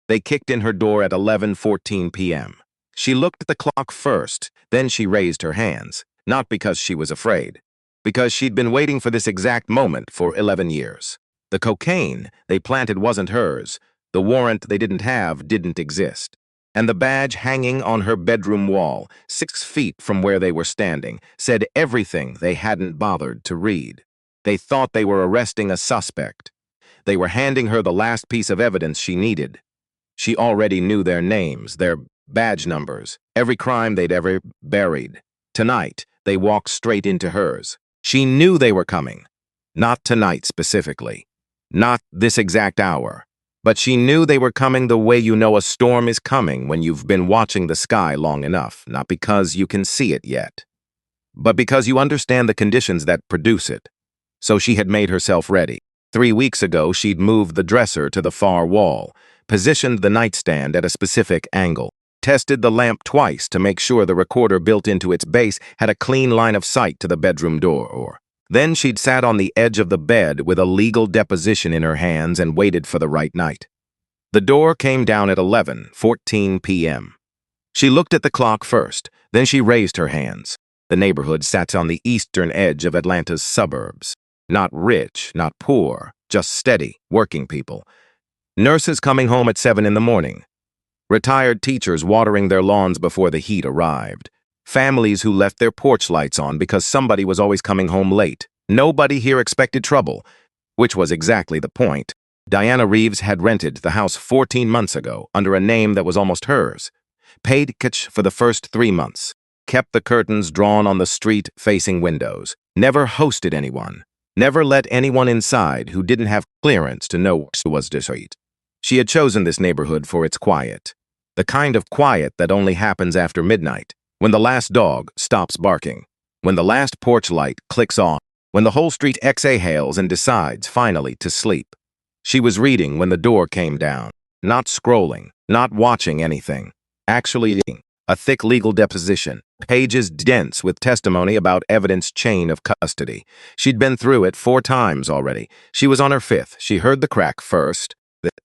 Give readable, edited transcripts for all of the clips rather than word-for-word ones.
They kicked in her door at 11:14 p.m. She looked at the clock first, then she raised her hands, not because she was afraid, because she'd been waiting for this exact moment for 11 years. The cocaine they planted wasn't hers. The warrant they didn't have didn't exist. And the badge hanging on her bedroom wall, 6 feet from where they were standing, said everything they hadn't bothered to read. They thought they were arresting a suspect. They were handing her the last piece of evidence she needed. She already knew their names, their badge numbers, every crime they'd ever buried. Tonight, they walked straight into hers. She knew they were coming. Not tonight specifically. Not this exact hour. But she knew they were coming the way you know a storm is coming when you've been watching the sky long enough, not because you can see it yet, but because you understand the conditions that produce it. So she had made herself ready. 3 weeks ago, she'd moved the dresser to the far wall, positioned the nightstand at a specific angle, tested the lamp twice to make sure the recorder built into its base had a clean line of sight to the bedroom door. Then she'd sat on the edge of the bed with a legal deposition in her hands and waited for the right night. The door came down at 11:14 p.m. She looked at the clock first, then she raised her hands. The neighborhood sat on the eastern edge of Atlanta's suburbs. Not rich, not poor, just steady, working people. Nurses coming home at 7 in the morning. Retired teachers watering their lawns before the heat arrived. Families who left their porch lights on because somebody was always coming home late. Nobody here expected trouble, which was exactly the point. Diana Reeves had rented the house 14 months ago under a name that was almost hers. Paid cash for the first 3 months. Kept the curtains drawn on the street-facing windows. Never hosted anyone. Never let anyone inside who didn't have clearance to know what was discreet. She had chosen this neighborhood for its quiet. The kind of quiet that only happens after midnight. When the last dog stops barking, when the last porch light clicks on, when the whole street exhales and decides finally to sleep. She was reading when the door came down, not scrolling, not watching anything, actually reading. A thick legal deposition, pages dense with testimony about evidence chain of custody. She'd been through it 4 times already. She was on her 5th. She heard the crack first,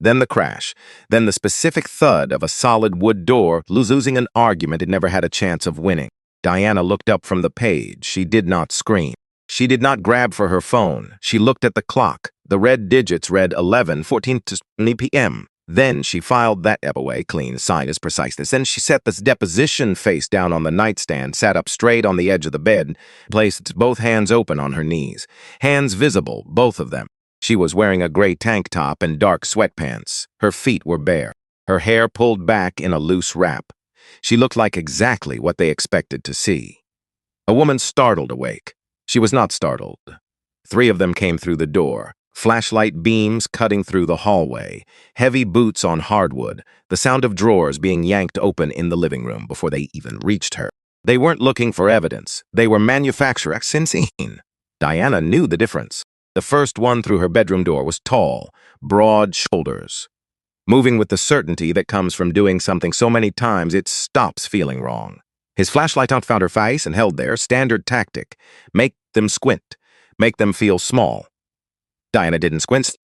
then the crash, then the specific thud of a solid wood door, losing an argument it never had a chance of winning. Diana looked up from the page. She did not scream. She did not grab for her phone. She looked at the clock. The red digits read 11:14 p.m. Then she filed that away, clean, sign as precise as. Then she set this deposition face down on the nightstand, sat up straight on the edge of the bed, placed both hands open on her knees. Hands visible, both of them. She was wearing a gray tank top and dark sweatpants. Her feet were bare, her hair pulled back in a loose wrap. She looked like exactly what they expected to see. A woman startled awake. She was not startled. 3 of them came through the door, flashlight beams cutting through the hallway, heavy boots on hardwood, the sound of drawers being yanked open in the living room before they even reached her. They weren't looking for evidence. They were manufacturers insane. Diana knew the difference. The first one through her bedroom door was tall, broad shoulders, moving with the certainty that comes from doing something so many times it stops feeling wrong. His flashlight found her face and held there, standard tactic. Make them squint, make them feel small. Diana didn't squint.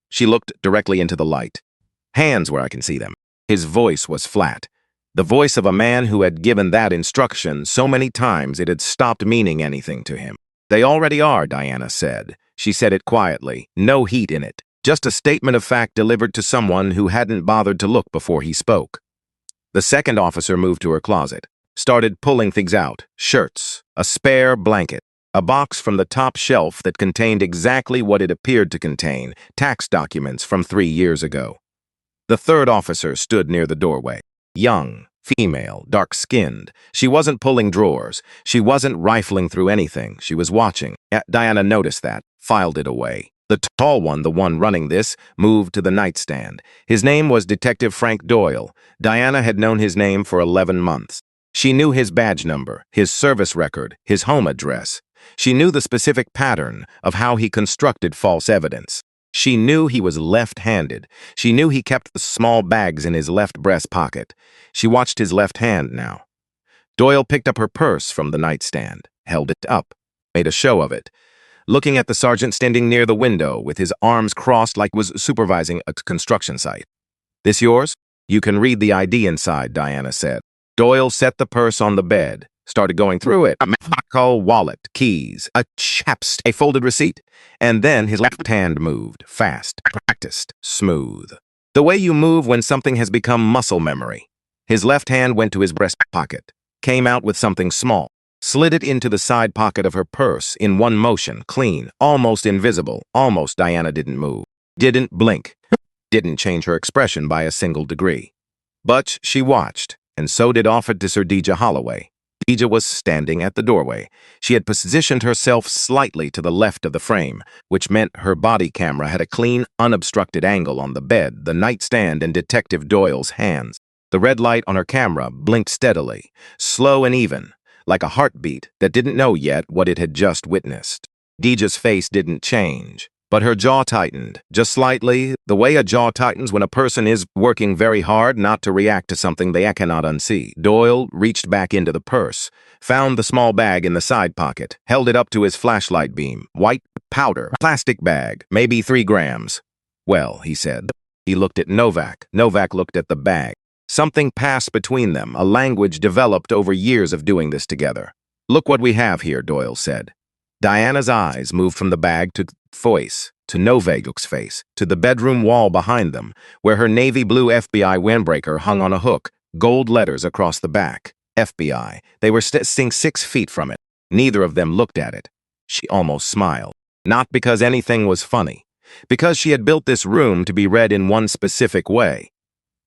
She looked directly into the light. Hands where I can see them. His voice was flat. The voice of a man who had given that instruction so many times it had stopped meaning anything to him. They already are, Diana said. She said it quietly, no heat in it. Just a statement of fact delivered to someone who hadn't bothered to look before he spoke. The second officer moved to her closet, started pulling things out, shirts, a spare blanket, a box from the top shelf that contained exactly what it appeared to contain, tax documents from 3 years ago. The third officer stood near the doorway. Young, female, dark-skinned. She wasn't pulling drawers. She wasn't rifling through anything. She was watching. Diana noticed that, filed it away. The tall one, the one running this, moved to the nightstand. His name was Detective Frank Doyle. Diana had known his name for 11 months. She knew his badge number, his service record, his home address. She knew the specific pattern of how he constructed false evidence. She knew he was left-handed. She knew he kept the small bags in his left breast pocket. She watched his left hand now. Doyle picked up her purse from the nightstand, held it up, made a show of it, looking at the sergeant standing near the window with his arms crossed like he was supervising a construction site. "This yours?" You can read the ID inside, Diana said. Doyle set the purse on the bed, started going through it. A medical wallet, keys, a chapstick, a folded receipt, and then his left hand moved, fast, practiced, smooth. The way you move when something has become muscle memory. His left hand went to his breast pocket, came out with something small, slid it into the side pocket of her purse in one motion, clean, almost invisible. Almost. Diana didn't move, didn't blink, didn't change her expression by a single degree. But she watched, and so did Officer Deja Holloway. Deja was standing at the doorway. She had positioned herself slightly to the left of the frame, which meant her body camera had a clean, unobstructed angle on the bed, the nightstand, and Detective Doyle's hands. The red light on her camera blinked steadily, slow and even, like a heartbeat that didn't know yet what it had just witnessed. Deja's face didn't change, but her jaw tightened, just slightly, the way a jaw tightens when a person is working very hard not to react to something they cannot unsee. Doyle reached back into the purse, found the small bag in the side pocket, held it up to his flashlight beam. White powder, plastic bag, maybe 3 grams. Well, he said. He looked at Novak. Novak looked at the bag. Something passed between them, a language developed over years of doing this together. Look what we have here, Doyle said. Diana's eyes moved from the bag to voice, to Novak's face, to the bedroom wall behind them, where her navy blue FBI windbreaker hung on a hook, gold letters across the back. FBI. They were sitting 6 feet from it. Neither of them looked at it. She almost smiled. Not because anything was funny, because she had built this room to be read in one specific way.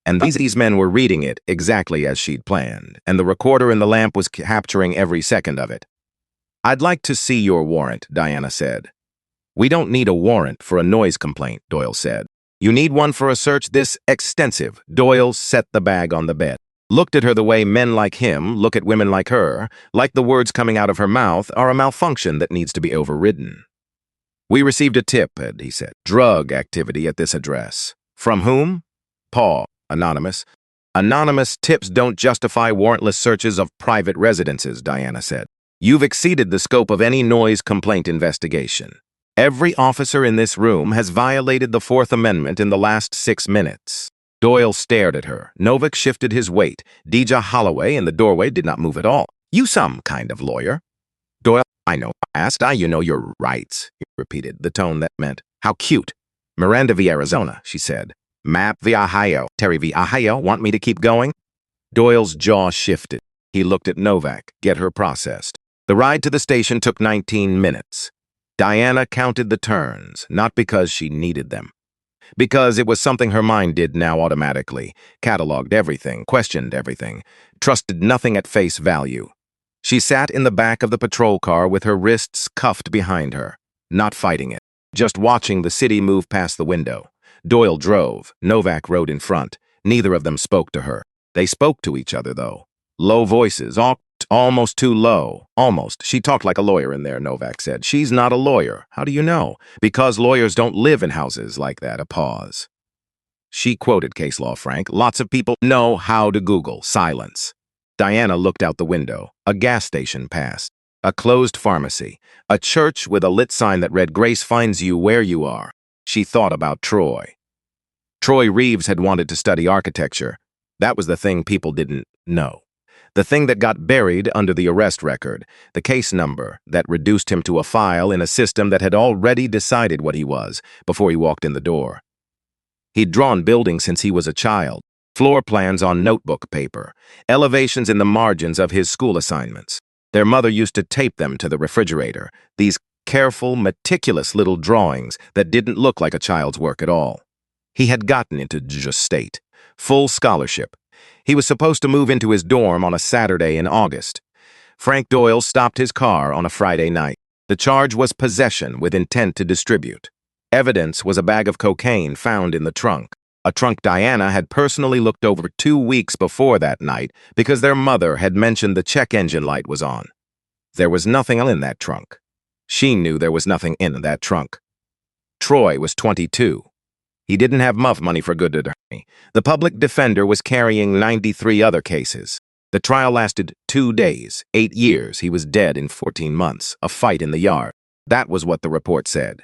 And these men were reading it exactly as she'd planned, and the recorder in the lamp was capturing every second of it. I'd like to see your warrant, Diana said. We don't need a warrant for a noise complaint, Doyle said. You need one for a search this extensive. Doyle set the bag on the bed, looked at her the way men like him look at women like her, like the words coming out of her mouth are a malfunction that needs to be overridden. We received a tip, he said. Drug activity at this address. From whom? Paul. Anonymous. Anonymous tips don't justify warrantless searches of private residences, Diana said. You've exceeded the scope of any noise complaint investigation. Every officer in this room has violated the Fourth Amendment in the last 6 minutes. Doyle stared at her. Novak shifted his weight. Deja Holloway in the doorway did not move at all. You some kind of lawyer? Doyle, I know. You know your rights, he repeated, the tone that meant, how cute. Miranda v. Arizona, she said. Map v. Ohio. Terry v. Ohio, want me to keep going? Doyle's jaw shifted. He looked at Novak, get her processed. The ride to the station took 19 minutes. Diana counted the turns, not because she needed them. Because it was something her mind did now automatically, cataloged everything, questioned everything, trusted nothing at face value. She sat in the back of the patrol car with her wrists cuffed behind her, not fighting it, just watching the city move past the window. Doyle drove. Novak rode in front. Neither of them spoke to her. They spoke to each other, though. Low voices, almost too low. Almost. She talked like a lawyer in there, Novak said. She's not a lawyer. How do you know? Because lawyers don't live in houses like that. A pause. She quoted case law, Frank. Lots of people know how to Google. Silence. Diana looked out the window. A gas station passed. A closed pharmacy. A church with a lit sign that read, Grace finds you where you are. She thought about Troy. Troy Reeves had wanted to study architecture. That was the thing people didn't know. The thing that got buried under the arrest record, the case number that reduced him to a file in a system that had already decided what he was before he walked in the door. He'd drawn buildings since he was a child, floor plans on notebook paper, elevations in the margins of his school assignments. Their mother used to tape them to the refrigerator, these careful, meticulous little drawings that didn't look like a child's work at all. He had gotten into just state, full scholarship. He was supposed to move into his dorm on a Saturday in August. Frank Doyle stopped his car on a Friday night. The charge was possession with intent to distribute. Evidence was a bag of cocaine found in the trunk, a trunk Diana had personally looked over 2 weeks before that night because their mother had mentioned the check engine light was on. There was nothing in that trunk. She knew there was nothing in that trunk. Troy was 22. He didn't have muff money for good attorney. The public defender was carrying 93 other cases. The trial lasted 2 days, 8 years. He was dead in 14 months. A fight in the yard. That was what the report said.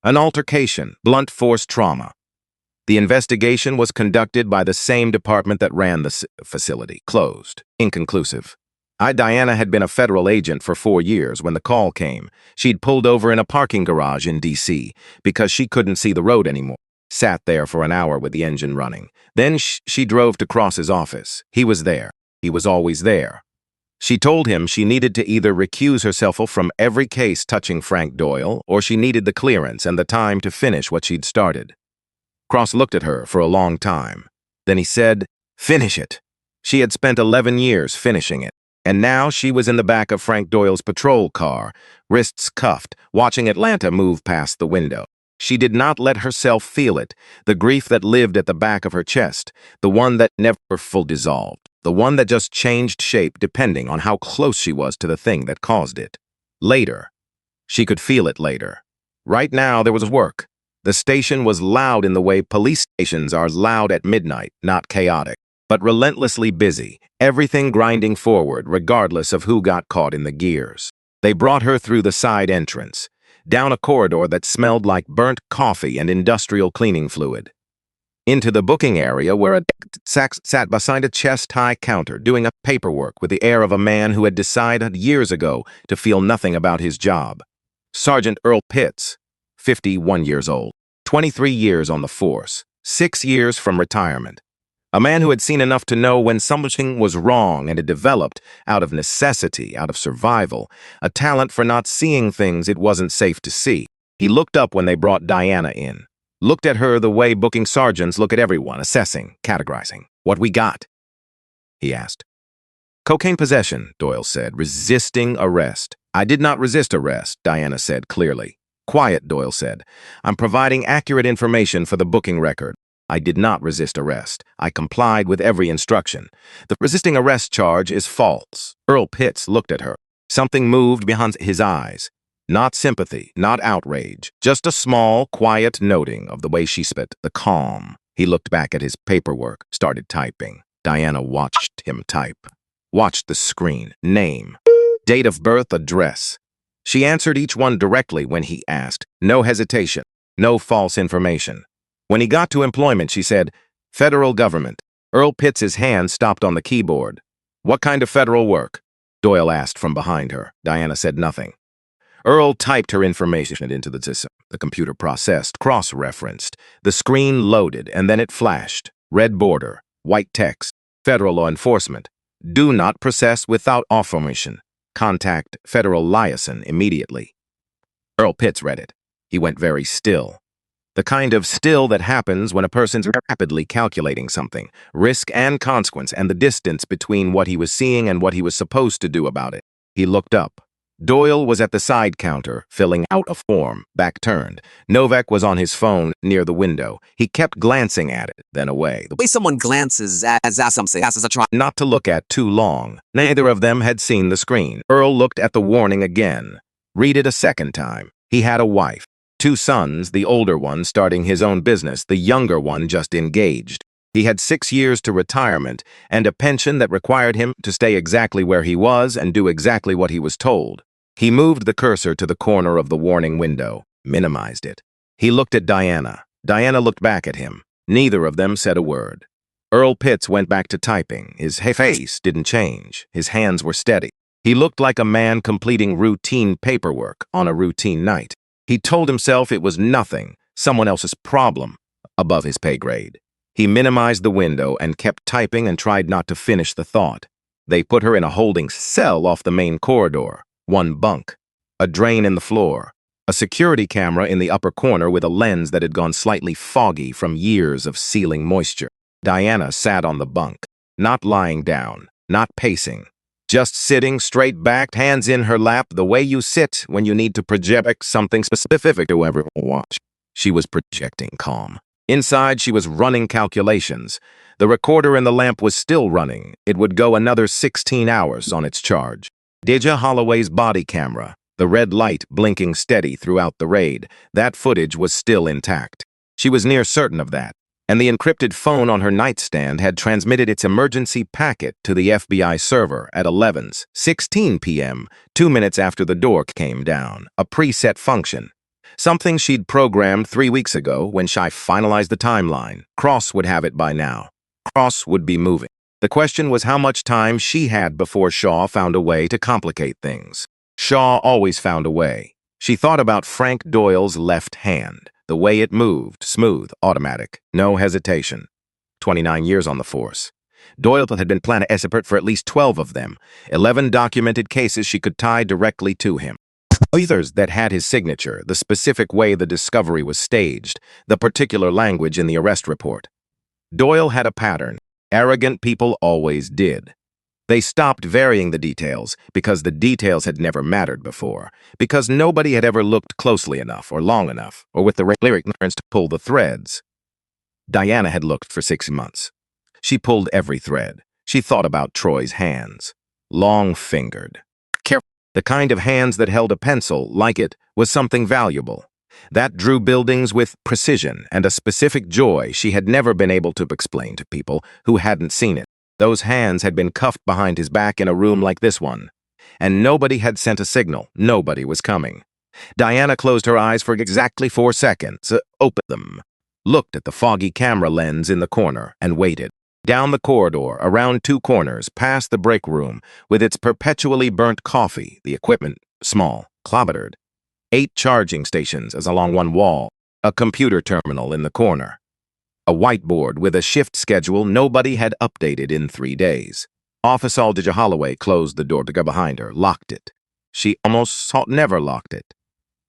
An altercation, blunt force trauma. The investigation was conducted by the same department that ran the facility. Closed. Inconclusive. Diana had been a federal agent for 4 years when the call came. She'd pulled over in a parking garage in D.C. because she couldn't see the road anymore. Sat there for an hour with the engine running. Then she drove to Cross's office. He was there. He was always there. She told him she needed to either recuse herself from every case touching Frank Doyle, or she needed the clearance and the time to finish what she'd started. Cross looked at her for a long time. Then he said, "Finish it." She had spent 11 years finishing it. And now she was in the back of Frank Doyle's patrol car, wrists cuffed, watching Atlanta move past the window. She did not let herself feel it, the grief that lived at the back of her chest, the one that never full dissolved, the one that just changed shape depending on how close she was to the thing that caused it. Later. She could feel it later. Right now there was work. The station was loud in the way police stations are loud at midnight, not chaotic, but relentlessly busy, everything grinding forward regardless of who got caught in the gears. They brought her through the side entrance, down a corridor that smelled like burnt coffee and industrial cleaning fluid, into the booking area where a sat beside a chest-high counter doing a paperwork with the air of a man who had decided years ago to feel nothing about his job. Sergeant Earl Pitts, 51 years old, 23 years on the force, 6 years from retirement. A man who had seen enough to know when something was wrong and had developed, out of necessity, out of survival, a talent for not seeing things it wasn't safe to see. He looked up when they brought Diana in. Looked at her the way booking sergeants look at everyone, assessing, categorizing. "What we got?" he asked. "Cocaine possession," Doyle said, "resisting arrest." "I did not resist arrest," Diana said clearly. "Quiet," Doyle said. "I'm providing accurate information for the booking record. I did not resist arrest. I complied with every instruction. The resisting arrest charge is false." Earl Pitts looked at her. Something moved behind his eyes. Not sympathy, not outrage, just a small, quiet noting of the way she spit, the calm. He looked back at his paperwork, started typing. Diana watched him type. Watched the screen. Name. Date of birth, address. She answered each one directly when he asked. No hesitation. No false information. When he got to employment, she said, "Federal government." Earl Pitts' hand stopped on the keyboard. "What kind of federal work?" Doyle asked from behind her. Diana said nothing. Earl typed her information into the system. The computer processed, cross-referenced. The screen loaded, and then it flashed. Red border, white text, federal law enforcement. Do not process without authorization. Contact federal liaison immediately. Earl Pitts read it. He went very still. The kind of still that happens when a person's rapidly calculating something, risk and consequence, and the distance between what he was seeing and what he was supposed to do about it. He looked up. Doyle was at the side counter, filling out a form, back turned. Novak was on his phone near the window. He kept glancing at it, then away. The way someone glances at something as a try not to look at too long. Neither of them had seen the screen. Earl looked at the warning again. Read it a second time. He had a wife. 2 sons, the older one starting his own business, the younger one just engaged. He had 6 years to retirement and a pension that required him to stay exactly where he was and do exactly what he was told. He moved the cursor to the corner of the warning window, minimized it. He looked at Diana. Diana looked back at him. Neither of them said a word. Earl Pitts went back to typing. His face didn't change. His hands were steady. He looked like a man completing routine paperwork on a routine night. He told himself it was nothing, someone else's problem, above his pay grade. He minimized the window and kept typing and tried not to finish the thought. They put her in a holding cell off the main corridor. 1 bunk, a drain in the floor, a security camera in the upper corner with a lens that had gone slightly foggy from years of sealing moisture. Diana sat on the bunk, not lying down, not pacing, just sitting straight-backed, hands in her lap, the way you sit when you need to project something specific to everyone watch. She was projecting calm. Inside, she was running calculations. The recorder in the lamp was still running. It would go another 16 hours on its charge. Deja Holloway's body camera, the red light blinking steady throughout the raid, that footage was still intact. She was near certain of that, and the encrypted phone on her nightstand had transmitted its emergency packet to the FBI server at 11:16 p.m., 2 minutes after the door came down, a preset function. Something she'd programmed 3 weeks ago when Shai finalized the timeline. Cross would have it by now. Cross would be moving. The question was how much time she had before Shaw found a way to complicate things. Shaw always found a way. She thought about Frank Doyle's left hand, the way it moved, smooth, automatic, no hesitation. 29 years on the force. Doyle had been planning expert for at least 12 of them, 11 documented cases she could tie directly to him. Others that had his signature, the specific way the discovery was staged, the particular language in the arrest report. Doyle had a pattern. Arrogant people always did. They stopped varying the details because the details had never mattered before, because nobody had ever looked closely enough or long enough, or with the lyric turns to pull the threads. Diana had looked for 6 months. She pulled every thread. She thought about Troy's hands. Long-fingered. Careful. The kind of hands that held a pencil, like it, was something valuable. That drew buildings with precision and a specific joy she had never been able to explain to people who hadn't seen it. Those hands had been cuffed behind his back in a room like this one. And nobody had sent a signal. Nobody was coming. Diana closed her eyes for exactly 4 seconds, opened them, looked at the foggy camera lens in the corner, and waited. Down the corridor, around 2 corners, past the break room, with its perpetually burnt coffee, the equipment, small, clobbered. 8 charging stations as along one wall, a computer terminal in the corner. A whiteboard with a shift schedule nobody had updated in 3 days. Office Aldija Holloway closed the door to go behind her, locked it. She almost never locked it.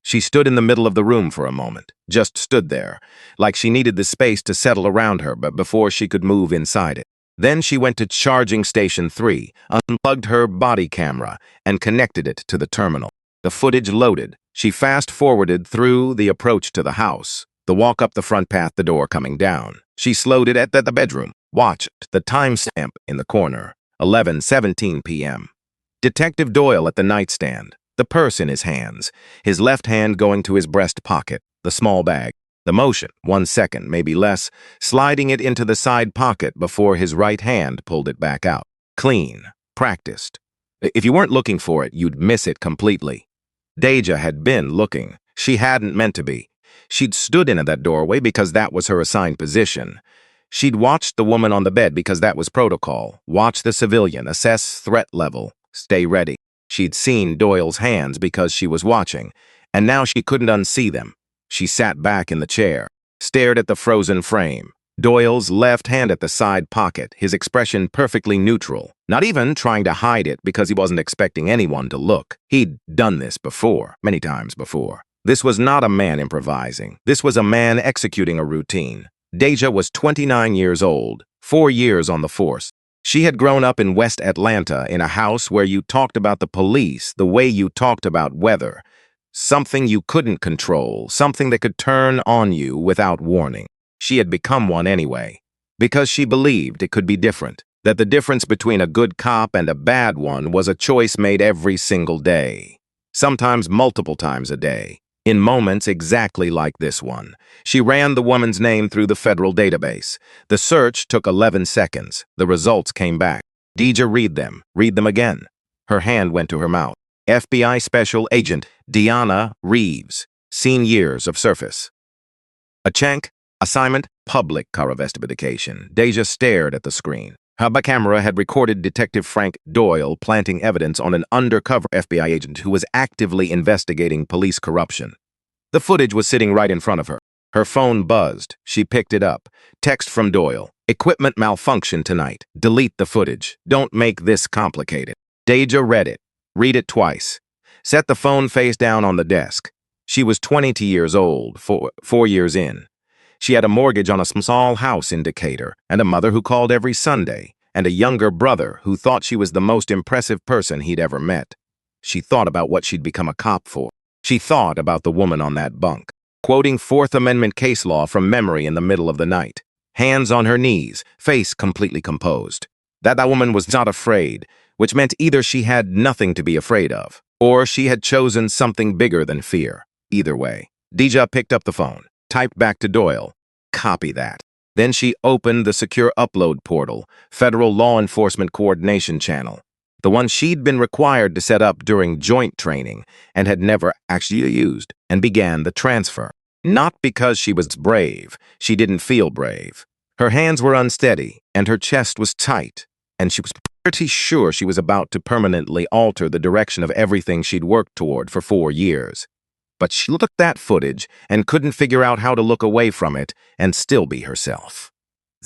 She stood in the middle of the room for a moment, just stood there, like she needed the space to settle around her, but before she could move inside it. Then she went to charging station 3, unplugged her body camera, and connected it to the terminal. The footage loaded. She fast-forwarded through the approach to the house, the walk up the front path, the door coming down. She slowed it at the bedroom, watched the timestamp in the corner, 11:17 p.m. Detective Doyle at the nightstand, the purse in his hands, his left hand going to his breast pocket, the small bag, the motion, 1 second, maybe less, sliding it into the side pocket before his right hand pulled it back out. Clean, practiced. If you weren't looking for it, you'd miss it completely. Deja had been looking. She hadn't meant to be. She'd stood in that doorway because that was her assigned position. She'd watched the woman on the bed because that was protocol. Watch the civilian, assess threat level, stay ready. She'd seen Doyle's hands because she was watching, and now she couldn't unsee them. She sat back in the chair, stared at the frozen frame. Doyle's left hand at the side pocket, his expression perfectly neutral, not even trying to hide it because he wasn't expecting anyone to look. He'd done this before, many times before. This was not a man improvising. This was a man executing a routine. Deja was 29 years old, 4 years on the force. She had grown up in West Atlanta in a house where you talked about the police the way you talked about weather. Something you couldn't control, something that could turn on you without warning. She had become one anyway, because she believed it could be different, that the difference between a good cop and a bad one was a choice made every single day, sometimes multiple times a day. In moments exactly like this one, she ran the woman's name through the federal database. The search took 11 seconds. The results came back. Deja read them again. Her hand went to her mouth. FBI Special Agent Deanna Reeves, seen years of service. A check, assignment, public investigation. Deja stared at the screen. Her camera had recorded Detective Frank Doyle planting evidence on an undercover FBI agent who was actively investigating police corruption. The footage was sitting right in front of her. Her phone buzzed. She picked it up. Text from Doyle. Equipment malfunction tonight. Delete the footage. Don't make this complicated. Deja read it. Read it twice. Set the phone face down on the desk. She was 22 years old, 4 years in. She had a mortgage on a small house in Decatur, and a mother who called every Sunday, and a younger brother who thought she was the most impressive person he'd ever met. She thought about what she'd become a cop for. She thought about the woman on that bunk, quoting Fourth Amendment case law from memory in the middle of the night. Hands on her knees, face completely composed. That woman was not afraid, which meant either she had nothing to be afraid of, or she had chosen something bigger than fear. Either way, Deja picked up the phone, typed back to Doyle, copy that. Then she opened the secure upload portal, Federal Law Enforcement Coordination Channel. the one she'd been required to set up during joint training and had never actually used, and began the transfer. Not because she was brave. She didn't feel brave. Her hands were unsteady, and her chest was tight, and she was pretty sure she was about to permanently alter the direction of everything she'd worked toward for 4 years. But she looked at that footage and couldn't figure out how to look away from it and still be herself.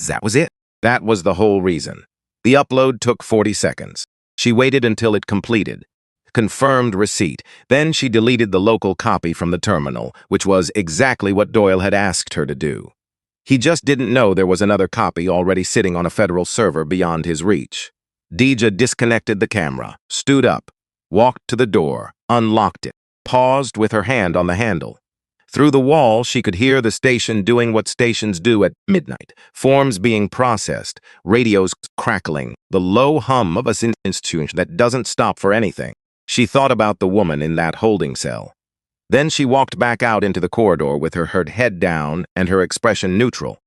That was it. That was the whole reason. The upload took 40 seconds. She waited until it completed. Confirmed receipt. Then she deleted the local copy from the terminal, which was exactly what Doyle had asked her to do. He just didn't know there was another copy already sitting on a federal server beyond his reach. Deja disconnected the camera, stood up, walked to the door, unlocked it, paused with her hand on the handle. Through the wall, she could hear the station doing what stations do at midnight, forms being processed, radios crackling, the low hum of an institution that doesn't stop for anything. She thought about the woman in that holding cell. Then she walked back out into the corridor with her head down and her expression neutral,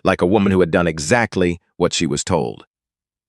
like a woman who had done exactly what she was told.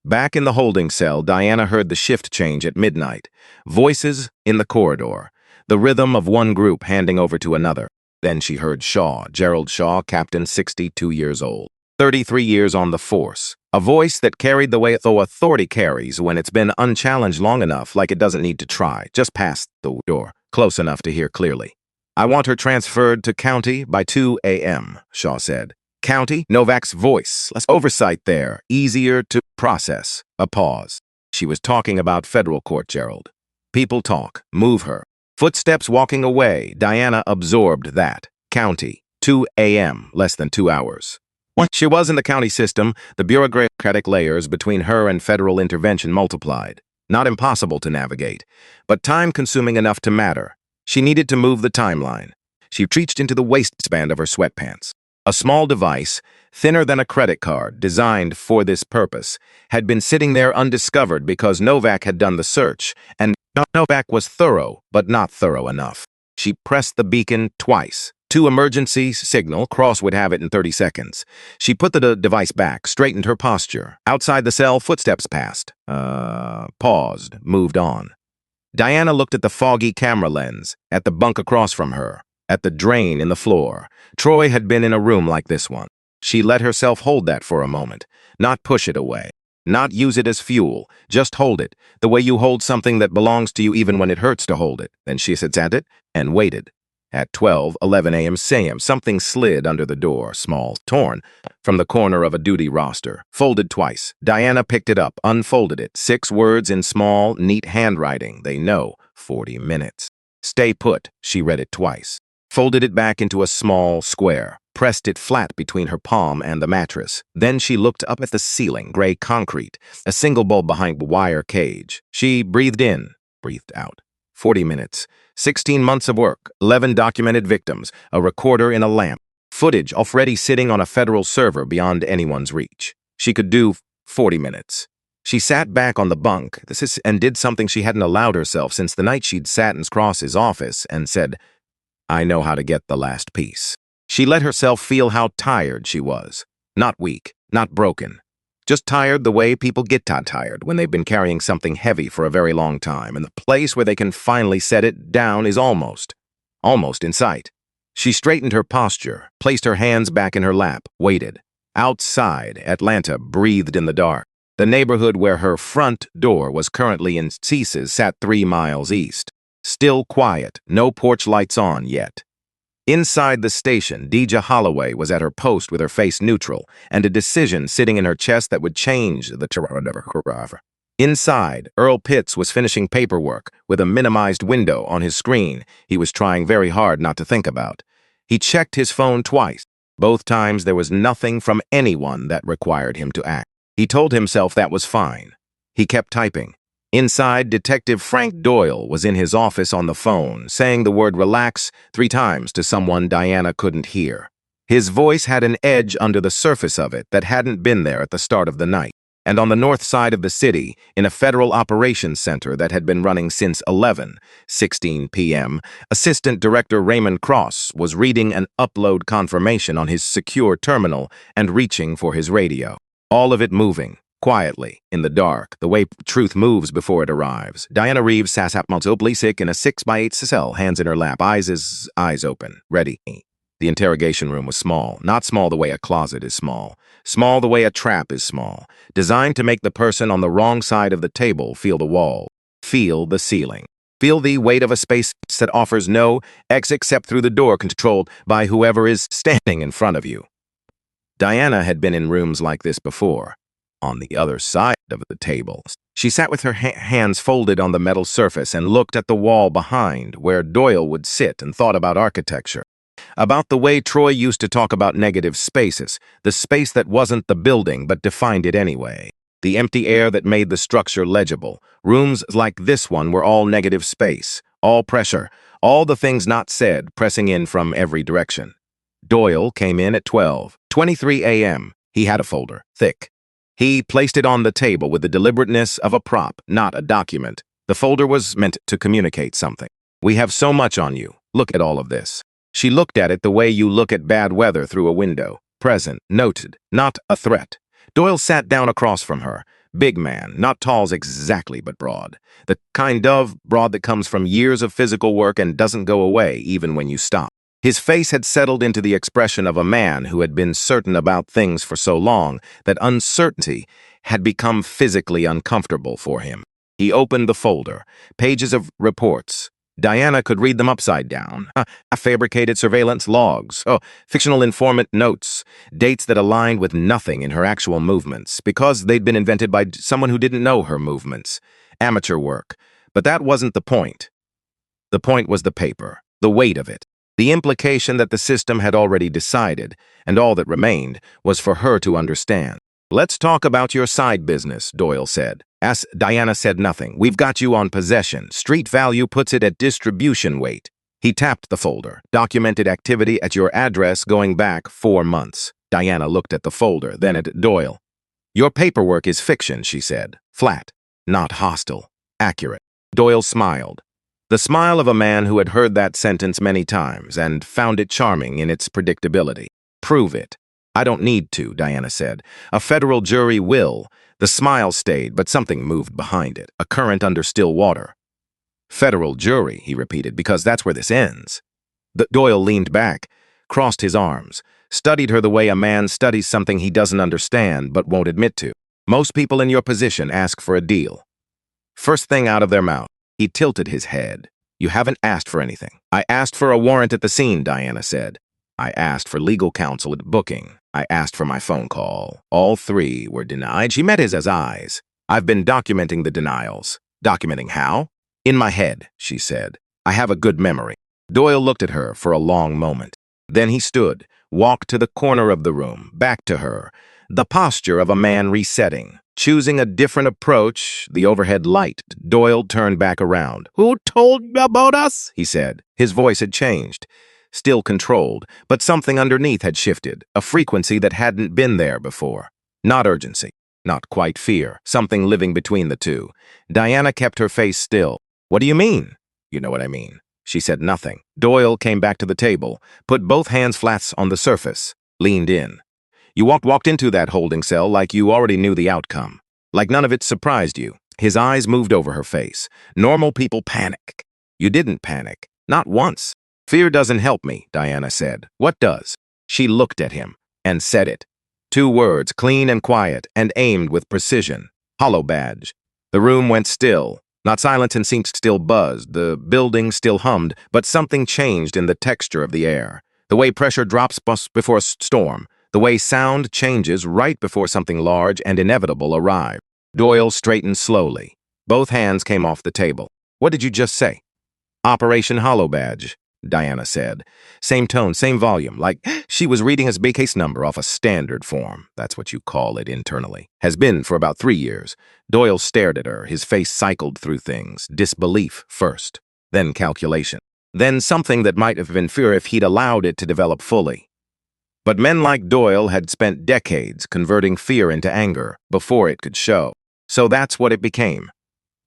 Back in the holding cell, Diana heard the shift change at midnight, voices in the corridor, the rhythm of one group handing over to another. Then she heard Shaw, Gerald Shaw, Captain, 62 years old, 33 years on the force. A voice that carried the way authority carries when it's been unchallenged long enough, like it doesn't need to try, just past the door, close enough to hear clearly. "I want her transferred to County by 2 a.m., Shaw said. "County?" Novak's voice. Less oversight there, easier to process. A pause. She was talking about federal court, Gerald. People talk. Move her. Footsteps walking away. Diana absorbed that. County. 2 a.m., less than 2 hours. Once she was in the county system, the bureaucratic layers between her and federal intervention multiplied. Not impossible to navigate, but time-consuming enough to matter. She needed to move the timeline. She reached into the waistband of her sweatpants. A small device, thinner than a credit card, designed for this purpose, had been sitting there undiscovered because Novak had done the search, and Novak was thorough, but not thorough enough. She pressed the beacon twice. To emergency signal, Cross would have it in 30 seconds. She put the device back, straightened her posture. Outside the cell, footsteps passed. Paused, moved on. Diana looked at the foggy camera lens, at the bunk across from her, at the drain in the floor. Troy had been in a room like this one. She let herself hold that for a moment, not push it away, not use it as fuel, just hold it, the way you hold something that belongs to you even when it hurts to hold it. Then she sat at it and waited. At 12:11 a.m. something slid under the door, small, torn, from the corner of a duty roster, folded twice. Diana picked it up, unfolded it, 6 words in small, neat handwriting. They know, 40 minutes. "Stay put," she read it twice. Folded it back into a small square, pressed it flat between her palm and the mattress. Then she looked up at the ceiling, gray concrete, a single bulb behind the wire cage. She breathed in, breathed out. 40 minutes. 16 months of work, 11 documented victims, a recorder in a lamp, footage already sitting on a federal server beyond anyone's reach. She could do 40 minutes. She sat back on the bunk and did something she hadn't allowed herself since the night she'd sat in Cross's office and said, "I know how to get the last piece." She let herself feel how tired she was. Not weak, not broken. Just tired the way people get tired when they've been carrying something heavy for a very long time, and the place where they can finally set it down is almost in sight. She straightened her posture, placed her hands back in her lap, waited. Outside, Atlanta breathed in the dark. The neighborhood where her front door was currently in ceases sat 3 miles east. Still quiet, no porch lights on yet. Inside the station, Deja Holloway was at her post with her face neutral and a decision sitting in her chest that would change the forever. Inside, Earl Pitts was finishing paperwork with a minimized window on his screen he was trying very hard not to think about. He checked his phone twice. Both times there was nothing from anyone that required him to act. He told himself that was fine. He kept typing. Inside, Detective Frank Doyle was in his office on the phone, saying the word relax 3 times to someone Diana couldn't hear. His voice had an edge under the surface of it that hadn't been there at the start of the night. And on the north side of the city, in a federal operations center that had been running since 11:16 p.m., Assistant Director Raymond Cross was reading an upload confirmation on his secure terminal and reaching for his radio. All of it moving. Quietly, in the dark, the way truth moves before it arrives. Diana Reeves sat up sick in a 6x8 cell, hands in her lap, eyes open, ready. The interrogation room was small, not small the way a closet is small, small the way a trap is small, designed to make the person on the wrong side of the table feel the wall, feel the ceiling, feel the weight of a space that offers no exit except through the door controlled by whoever is standing in front of you. Diana had been in rooms like this before. On the other side of the table, she sat with her hands folded on the metal surface and looked at the wall behind, where Doyle would sit, and thought about architecture. About the way Troy used to talk about negative spaces, the space that wasn't the building but defined it anyway. The empty air that made the structure legible. Rooms like this one were all negative space, all pressure, all the things not said pressing in from every direction. Doyle came in at 12:23 a.m. He had a folder, thick. He placed it on the table with the deliberateness of a prop, not a document. The folder was meant to communicate something. We have so much on you. Look at all of this. She looked at it the way you look at bad weather through a window. Present, noted, not a threat. Doyle sat down across from her. Big man, not tall exactly, but broad. The kind of broad that comes from years of physical work and doesn't go away even when you stop. His face had settled into the expression of a man who had been certain about things for so long that uncertainty had become physically uncomfortable for him. He opened the folder, pages of reports. Diana could read them upside down. Fabricated surveillance logs, fictional informant notes, dates that aligned with nothing in her actual movements because they'd been invented by someone who didn't know her movements. Amateur work. But that wasn't the point. The point was the paper, the weight of it. The implication that the system had already decided, and all that remained was for her to understand. Let's talk about your side business, Doyle said. As Diana said nothing. We've got you on possession. Street value puts it at distribution weight. He tapped the folder. Documented activity at your address going back 4 months. Diana looked at the folder, then at Doyle. Your paperwork is fiction, she said. Flat. Not hostile. Accurate. Doyle smiled. The smile of a man who had heard that sentence many times and found it charming in its predictability. Prove it. I don't need to, Diana said. A federal jury will. The smile stayed, but something moved behind it, a current under still water. Federal jury, he repeated, because that's where this ends. Doyle leaned back, crossed his arms, studied her the way a man studies something he doesn't understand but won't admit to. Most people in your position ask for a deal. First thing out of their mouth. He tilted his head. You haven't asked for anything. I asked for a warrant at the scene, Diana said. I asked for legal counsel at booking. I asked for my phone call. All 3 were denied. She met his eyes. I've been documenting the denials. Documenting how? In my head, she said. I have a good memory. Doyle looked at her for a long moment. Then he stood, walked to the corner of the room, back to her, the posture of a man resetting. Choosing a different approach, the overhead light. Doyle turned back around. Who told you about us? He said. His voice had changed. Still controlled, but something underneath had shifted, a frequency that hadn't been there before. Not urgency, not quite fear, something living between the two. Diana kept her face still. What do you mean? You know what I mean. She said nothing. Doyle came back to the table, put both hands flat on the surface, leaned in. You walked into that holding cell like you already knew the outcome, like none of it surprised you. His eyes moved over her face. Normal people panic. You didn't panic. Not once. Fear doesn't help me, Diana said. What does? She looked at him and said it. 2 words, clean and quiet, and aimed with precision. Hollow badge. The room went still. Not silent and seemed still buzzed. The building still hummed, but something changed in the texture of the air. The way pressure drops before a storm. The way sound changes right before something large and inevitable arrives. Doyle straightened slowly. Both hands came off the table. What did you just say? Operation Hollow Badge, Diana said. Same tone, same volume, like she was reading his big case number off a standard form. That's what you call it internally. Has been for about 3 years. Doyle stared at her, his face cycled through things. Disbelief first, then calculation. Then something that might have been fear if he'd allowed it to develop fully. But men like Doyle had spent decades converting fear into anger before it could show. So that's what it became.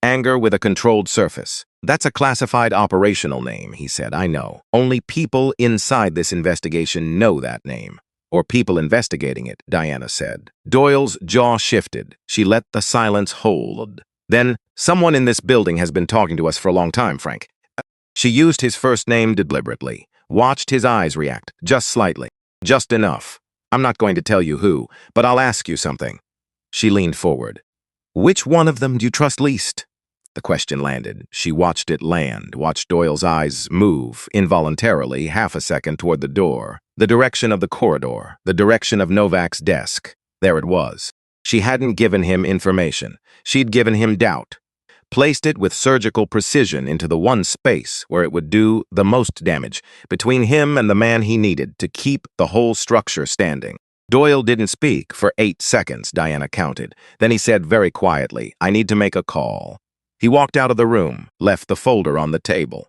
Anger with a controlled surface. That's a classified operational name, he said. I know. Only people inside this investigation know that name. or people investigating it, Diana said. Doyle's jaw shifted. She let the silence hold. Then, someone in this building has been talking to us for a long time, Frank. She used his first name deliberately, watched his eyes react, just slightly, just enough. I'm not going to tell you who, but I'll ask you something. She leaned forward. Which one of them do you trust least? The question landed. She watched it land, watched Doyle's eyes move, involuntarily, half a second toward the door, the direction of the corridor, the direction of Novak's desk. There it was. She hadn't given him information. She'd given him doubt. Placed it with surgical precision into the one space where it would do the most damage, between him and the man he needed to keep the whole structure standing. Doyle didn't speak for 8 seconds, Diana counted. Then he said very quietly, I need to make a call. He walked out of the room, left the folder on the table.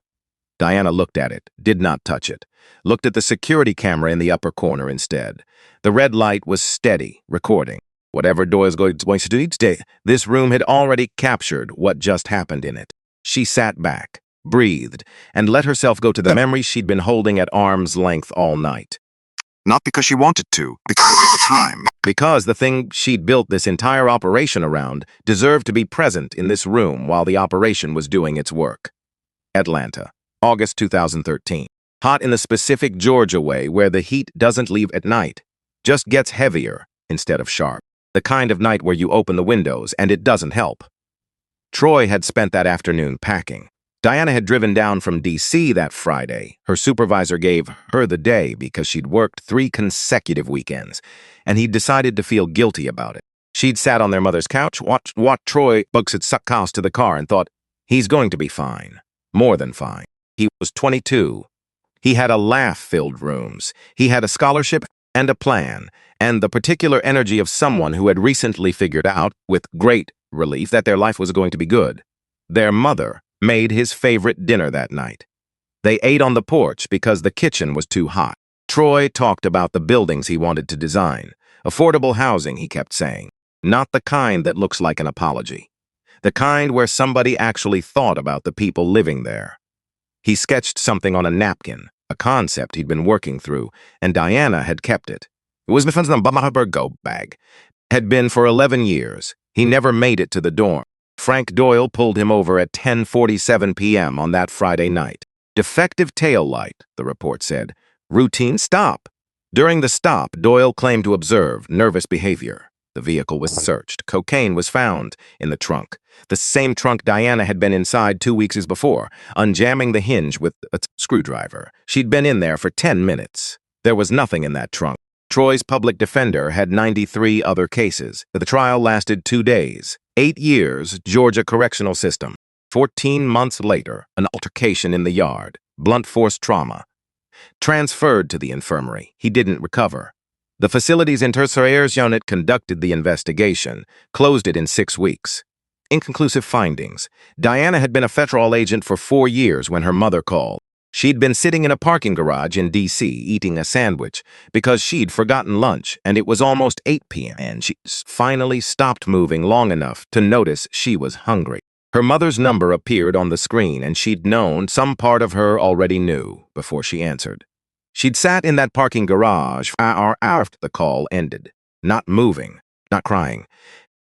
Diana looked at it, did not touch it, looked at the security camera in the upper corner instead. The red light was steady, recording. Whatever Doyle's going to do today, this room had already captured what just happened in it. She sat back, breathed, and let herself go to the memory she'd been holding at arm's length all night. Not because she wanted to, because it was time. Because the thing she'd built this entire operation around deserved to be present in this room while the operation was doing its work. Atlanta, August 2013. Hot in the specific Georgia way where the heat doesn't leave at night, just gets heavier instead of sharp. The kind of night where you open the windows and it doesn't help. Troy had spent that afternoon packing. Diana had driven down from D.C. that Friday. Her supervisor gave her the day because she'd worked 3 consecutive weekends, and he'd decided to feel guilty about it. She'd sat on their mother's couch, watched Troy books at suck house to the car, and thought, he's going to be fine. More than fine. He was 22. He had a laugh-filled rooms. He had a scholarship and a plan, and the particular energy of someone who had recently figured out, with great relief, that their life was going to be good. Their mother made his favorite dinner that night. They ate on the porch because the kitchen was too hot. Troy talked about the buildings he wanted to design. Affordable housing, he kept saying. Not the kind that looks like an apology. The kind where somebody actually thought about the people living there. He sketched something on a napkin, a concept he'd been working through, and Diana had kept it. It was my go bag. Had been for 11 years. He never made it to the dorm. Frank Doyle pulled him over at 10:47 p.m. on that Friday night. Defective tail light, the report said. Routine stop. During the stop, Doyle claimed to observe nervous behavior. The vehicle was searched. Cocaine was found in the trunk. The same trunk Diana had been inside 2 weeks before, unjamming the hinge with a screwdriver. She'd been in there for 10 minutes. There was nothing in that trunk. Troy's public defender had 93 other cases. The trial lasted 2 days. 8 years, Georgia correctional system. 14 months later, an altercation in the yard. Blunt force trauma. Transferred to the infirmary. He didn't recover. The facility's intersurveillance unit conducted the investigation, closed it in 6 weeks. Inconclusive findings. Diana had been a federal agent for 4 years when her mother called. She'd been sitting in a parking garage in D.C. eating a sandwich because she'd forgotten lunch, and it was almost 8 p.m. and she finally stopped moving long enough to notice she was hungry. Her mother's number appeared on the screen, and she'd known, some part of her already knew, before she answered. She'd sat in that parking garage after the call ended, not moving, not crying.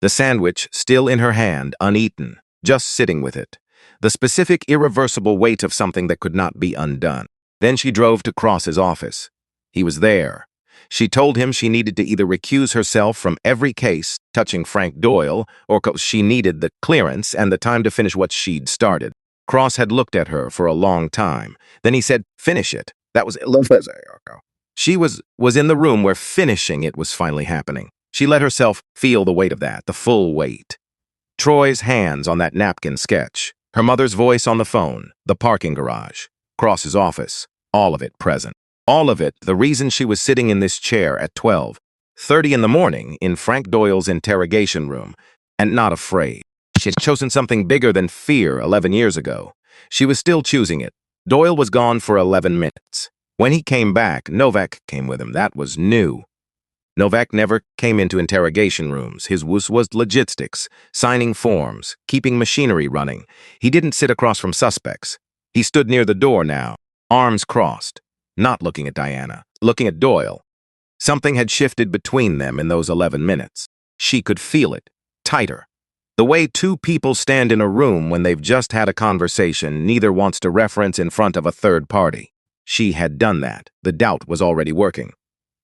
The sandwich still in her hand, uneaten, just sitting with it. The specific, irreversible weight of something that could not be undone. Then she drove to Cross's office. He was there. She told him she needed to either recuse herself from every case touching Frank Doyle, or she needed the clearance and the time to finish what she'd started. Cross had looked at her for a long time. Then he said, finish it. That was it. She was in the room where finishing it was finally happening. She let herself feel the weight of that, the full weight. Troy's hands on that napkin sketch. Her mother's voice on the phone, the parking garage, Cross's office, all of it present. All of it, the reason she was sitting in this chair at 12:30 in the morning in Frank Doyle's interrogation room, and not afraid. She had chosen something bigger than fear 11 years ago. She was still choosing it. Doyle was gone for 11 minutes. When he came back, Novak came with him. That was new. Novak never came into interrogation rooms. His was logistics, signing forms, keeping machinery running. He didn't sit across from suspects. He stood near the door now, arms crossed, not looking at Diana, looking at Doyle. Something had shifted between them in those 11 minutes. She could feel it, tighter. The way two people stand in a room when they've just had a conversation neither wants to reference in front of a third party. She had done that. The doubt was already working.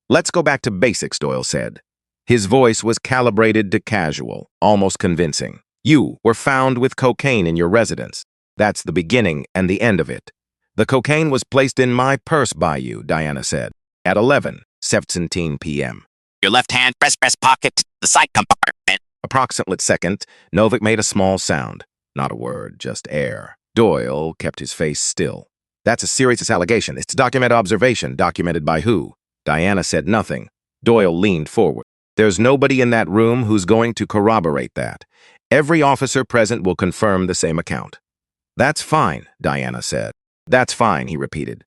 "Let's go back to basics," Doyle said. His voice was calibrated to casual, almost convincing. "You were found with cocaine in your residence. That's the beginning and the end of it. The cocaine was placed in my purse by you," Diana said, at 11:17 p.m. Your left hand, press pocket, the side compartment. Approximate second, Novak made a small sound. Not a word, just air. Doyle kept his face still. "That's a serious allegation. It's documented observation. Documented by who?" Diana said nothing. Doyle leaned forward. "There's nobody in that room who's going to corroborate that. Every officer present will confirm the same account." "That's fine," Diana said. "That's fine," he repeated.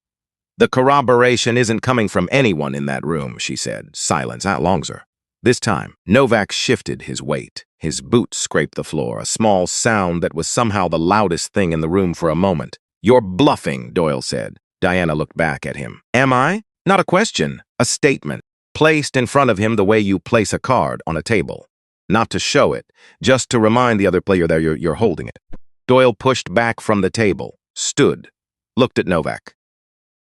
"The corroboration isn't coming from anyone in that room," she said. Silence. Longer. This time, Novak shifted his weight. His boots scraped the floor, a small sound that was somehow the loudest thing in the room for a moment. "You're bluffing," Doyle said. Diana looked back at him. "Am I? Not a question, a statement, placed in front of him the way you place a card on a table. Not to show it, just to remind the other player that you're holding it." Doyle pushed back from the table, stood, looked at Novak.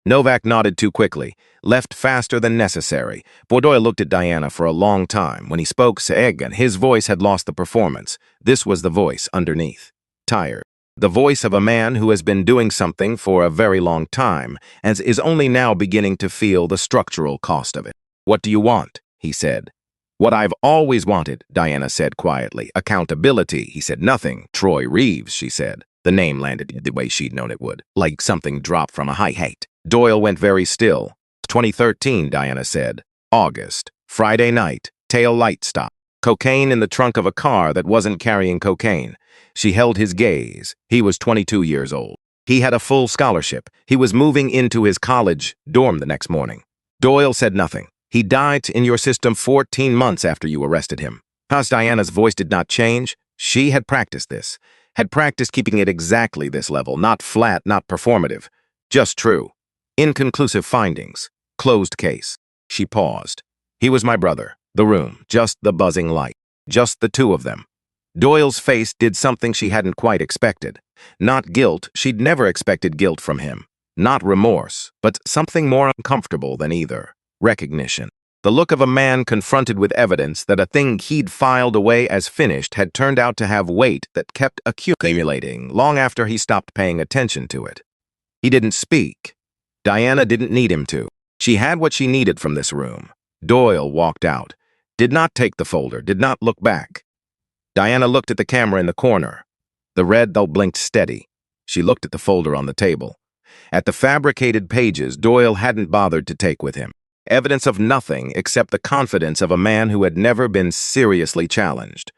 Novak nodded too quickly, left faster than necessary. Doyle looked at Diana for a long time. When he spoke Seegan, his voice had lost the performance. This was the voice underneath. Tired. The voice of a man who has been doing something for a very long time and is only now beginning to feel the structural cost of it. "What do you want?" he said. "What I've always wanted," Diana said quietly. "Accountability," he said. "Nothing. Troy Reeves," she said. The name landed the way she'd known it would, like something dropped from a high height. Doyle went very still. 2013, Diana said. August. Friday night. Tail light stop. Cocaine in the trunk of a car that wasn't carrying cocaine. She held his gaze. He was 22 years old. He had a full scholarship. He was moving into his college dorm the next morning. Doyle said nothing. "He died in your system 14 months after you arrested him." As Diana's voice did not change, she had practiced this. Had practiced keeping it exactly this level, not flat, not performative. Just true. Inconclusive findings. Closed case. She paused. "He was my brother. The room. Just the buzzing light. Just the two of them." Doyle's face did something she hadn't quite expected. Not guilt. She'd never expected guilt from him. Not remorse, but something more uncomfortable than either. Recognition. The look of a man confronted with evidence that a thing he'd filed away as finished had turned out to have weight that kept accumulating long after he stopped paying attention to it. He didn't speak. Diana didn't need him to. She had what she needed from this room. Doyle walked out. Did not take the folder, did not look back. Diana looked at the camera in the corner. The red though blinked steady. She looked at the folder on the table. At the fabricated pages Doyle hadn't bothered to take with him. Evidence of nothing except the confidence of a man who had never been seriously challenged.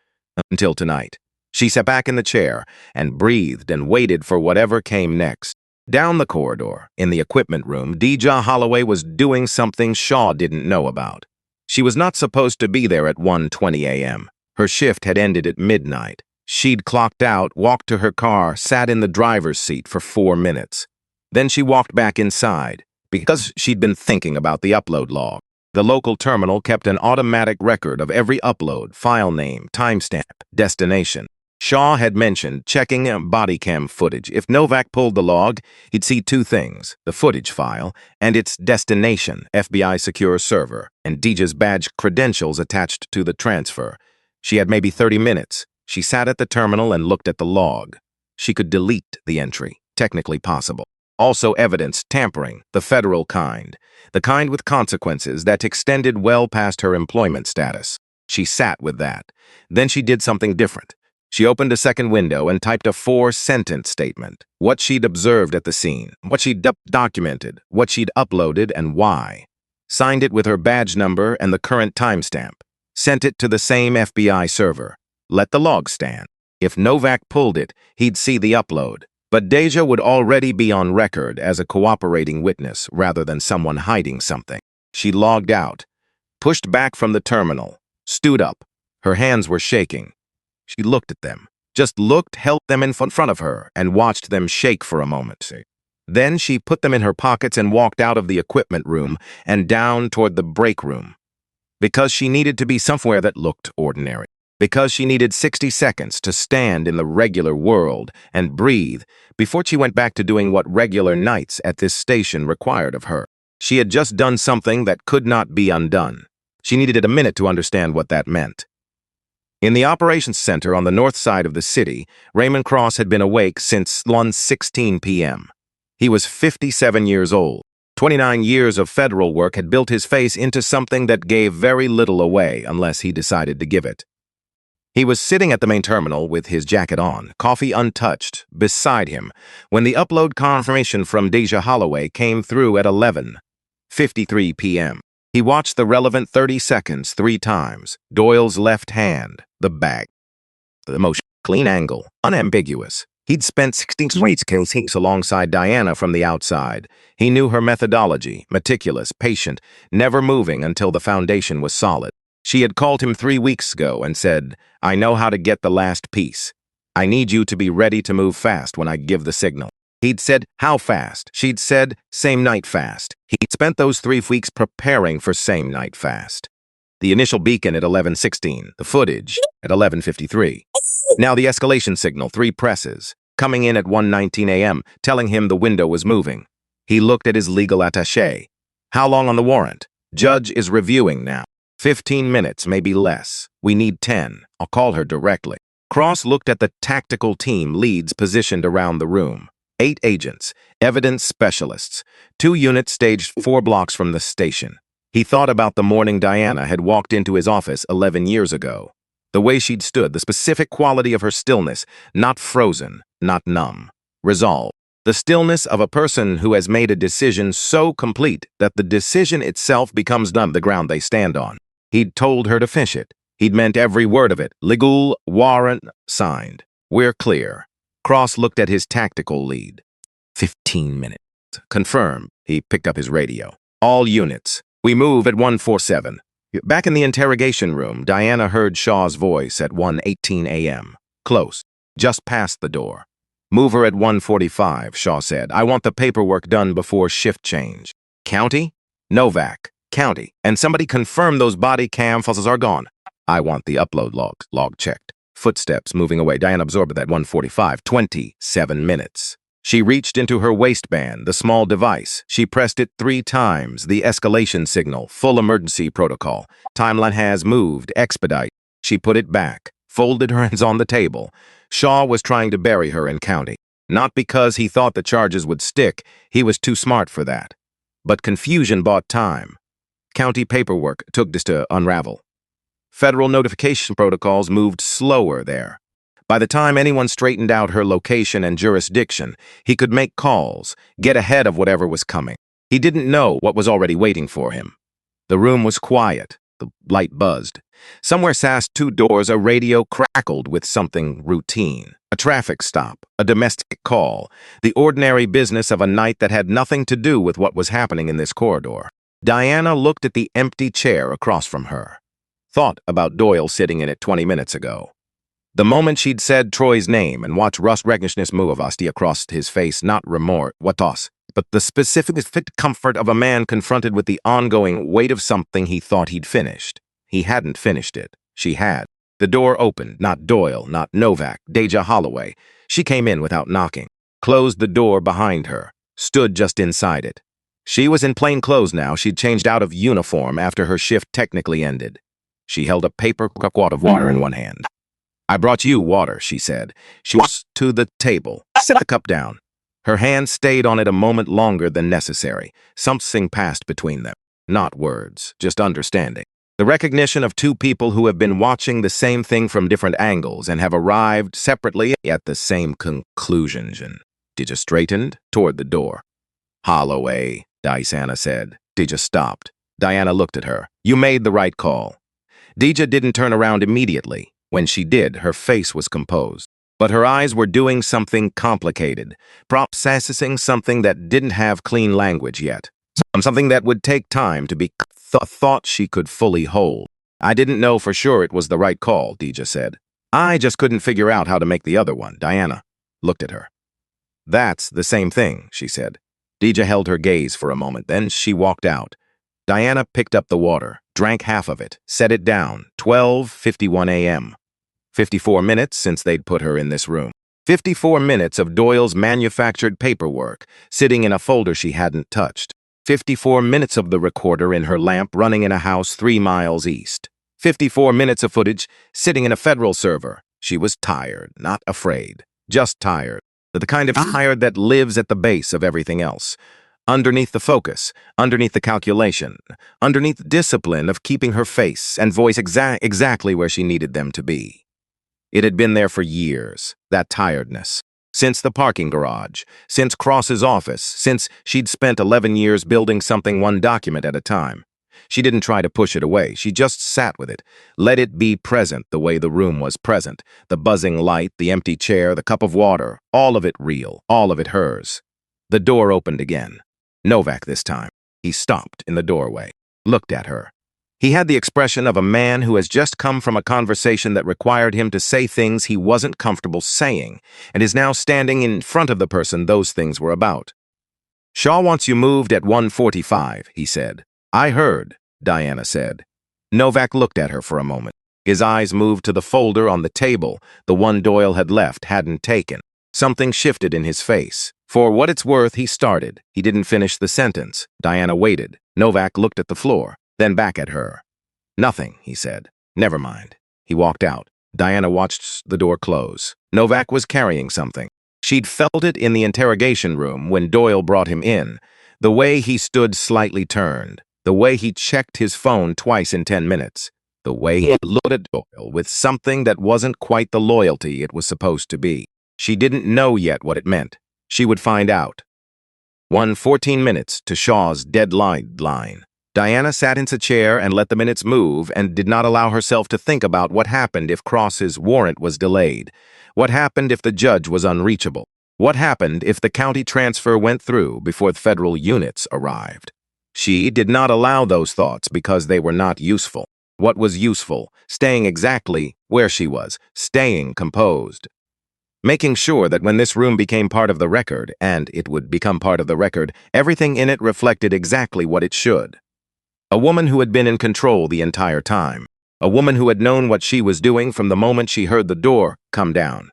Until tonight. She sat back in the chair and breathed and waited for whatever came next. Down the corridor, in the equipment room, Deja Holloway was doing something Shaw didn't know about. She was not supposed to be there at 1:20 a.m. Her shift had ended at midnight. She'd clocked out, walked to her car, sat in the driver's seat for 4 minutes. Then she walked back inside, because she'd been thinking about the upload log. The local terminal kept an automatic record of every upload, file name, timestamp, destination. Shaw had mentioned checking body cam footage. If Novak pulled the log, he'd see two things, the footage file and its destination, FBI secure server, and Deja's badge credentials attached to the transfer. She had maybe 30 minutes. She sat at the terminal and looked at the log. She could delete the entry, technically possible. Also evidence tampering, the federal kind, the kind with consequences that extended well past her employment status. She sat with that. Then she did something different. She opened a second window and typed a 4-sentence statement. What she'd observed at the scene, what she'd documented, what she'd uploaded, and why. Signed it with her badge number and the current timestamp. Sent it to the same FBI server. Let the log stand. If Novak pulled it, he'd see the upload. But Deja would already be on record as a cooperating witness rather than someone hiding something. She logged out, pushed back from the terminal, stood up. Her hands were shaking. She looked at them, just looked, held them in front of her, and watched them shake for a moment. Then she put them in her pockets and walked out of the equipment room and down toward the break room. Because she needed to be somewhere that looked ordinary. Because she needed 60 seconds to stand in the regular world and breathe before she went back to doing what regular nights at this station required of her. She had just done something that could not be undone. She needed a minute to understand what that meant. In the operations center on the north side of the city, Raymond Cross had been awake since 1:16 p.m. He was 57 years old. 29 years of federal work had built his face into something that gave very little away unless he decided to give it. He was sitting at the main terminal with his jacket on, coffee untouched, beside him, when the upload confirmation from Deja Holloway came through at 11:53 p.m. He watched the relevant 30 seconds 3 times. Doyle's left hand, the bag, the motion, clean angle, unambiguous. He'd spent 16 weeks alongside Diana from the outside. He knew her methodology, meticulous, patient, never moving until the foundation was solid. She had called him 3 weeks ago and said, "I know how to get the last piece. I need you to be ready to move fast when I give the signal." He'd said, "How fast?" She'd said, "Same night fast." He'd spent those 3 weeks preparing for same night fast. The initial beacon at 11:16, the footage at 11:53. Now the escalation signal, 3 presses, coming in at 1:19 a.m., telling him the window was moving. He looked at his legal attaché. "How long on the warrant?" "Judge is reviewing now. 15 minutes, maybe less. We need 10. I'll call her directly." Cross looked at the tactical team leads positioned around the room. 8 agents, evidence specialists, 2 units staged 4 blocks from the station. He thought about the morning Diana had walked into his office 11 years ago. The way she'd stood, the specific quality of her stillness, not frozen, not numb. Resolve. The stillness of a person who has made a decision so complete that the decision itself becomes the ground they stand on. He'd told her to finish it. He'd meant every word of it. Legal warrant signed. We're clear. Cross looked at his tactical lead. 15 minutes. Confirm. He picked up his radio. All units. We move at 1:47. Back in the interrogation room, Diana heard Shaw's voice at 1:18 a.m. Close. Just past the door. "Move her at 1:45, Shaw said. "I want the paperwork done before shift change." "County?" "Novak. County. And somebody confirm those body cam files are gone." "I want the upload log checked." Footsteps moving away. Diana absorbed that 1:45. 27 minutes. She reached into her waistband, the small device. She pressed it 3 times, the escalation signal, full emergency protocol. Timeline has moved, expedite. She put it back, folded her hands on the table. Shaw was trying to bury her in county. Not because he thought the charges would stick, he was too smart for that. But confusion bought time. County paperwork took this to unravel. Federal notification protocols moved slower there. By the time anyone straightened out her location and jurisdiction, he could make calls, get ahead of whatever was coming. He didn't know what was already waiting for him. The room was quiet. The light buzzed. Somewhere past 2 doors, a radio crackled with something routine. A traffic stop, a domestic call, the ordinary business of a night that had nothing to do with what was happening in this corridor. Diana looked at the empty chair across from her. Thought about Doyle sitting in it 20 minutes ago. The moment she'd said Troy's name and watched rust recognition move across his face, not remorse, but the specific fit comfort of a man confronted with the ongoing weight of something he thought he'd finished. He hadn't finished it. She had. The door opened, not Doyle, not Novak, Deja Holloway. She came in without knocking, closed the door behind her, stood just inside it. She was in plain clothes now. She'd changed out of uniform after her shift technically ended. She held a paper quart of water in one hand. "I brought you water," she said. She was to the table, set the cup down. Her hand stayed on it a moment longer than necessary. Something passed between them. Not words, just understanding. The recognition of 2 people who have been watching the same thing from different angles and have arrived separately at the same conclusion. Deja straightened toward the door. "Holloway," Diana said. Deja stopped. Diana looked at her. "You made the right call." Deja didn't turn around immediately. When she did, her face was composed. But her eyes were doing something complicated, processing something that didn't have clean language yet. Something that would take time to be thought she could fully hold. "I didn't know for sure it was the right call," Deja said. "I just couldn't figure out how to make the other one." Diana looked at her. That's the same thing, she said. Deja held her gaze for a moment, then she walked out. Diana picked up the water, drank half of it, set it down. 12:51 a.m. 54 minutes since they'd put her in this room. 54 minutes of Doyle's manufactured paperwork, sitting in a folder she hadn't touched. 54 minutes of the recorder in her lamp running in a house 3 miles east. 54 minutes of footage sitting in a federal server. She was tired, not afraid, just tired. The kind of tired that lives at the base of everything else. Underneath the focus, underneath the calculation, underneath the discipline of keeping her face and voice exactly where she needed them to be. It had been there for years, that tiredness. Since the parking garage, since Cross's office, since she'd spent 11 years building something one document at a time. She didn't try to push it away, she just sat with it, let it be present the way the room was present, the buzzing light, the empty chair, the cup of water, all of it real, all of it hers. The door opened again. Novak this time. He stopped in the doorway, looked at her. He had the expression of a man who has just come from a conversation that required him to say things he wasn't comfortable saying, and is now standing in front of the person those things were about. "Shaw wants you moved at 1:45, he said. "I heard," Diana said. Novak looked at her for a moment. His eyes moved to the folder on the table, the one Doyle had left, hadn't taken. Something shifted in his face. "For what it's worth," he started. He didn't finish the sentence. Diana waited. Novak looked at the floor, then back at her. "Nothing," he said. "Never mind." He walked out. Diana watched the door close. Novak was carrying something. She'd felt it in the interrogation room when Doyle brought him in. The way he stood slightly turned. The way he checked his phone twice in 10 minutes. The way he looked at Doyle with something that wasn't quite the loyalty it was supposed to be. She didn't know yet what it meant. She would find out. 14 minutes to Shaw's deadline line. Diana sat in a chair and let the minutes move and did not allow herself to think about what happened if Cross's warrant was delayed. What happened if the judge was unreachable? What happened if the county transfer went through before the federal units arrived? She did not allow those thoughts because they were not useful. What was useful? Staying exactly where she was, staying composed. Making sure that when this room became part of the record, and it would become part of the record, everything in it reflected exactly what it should. A woman who had been in control the entire time. A woman who had known what she was doing from the moment she heard the door come down.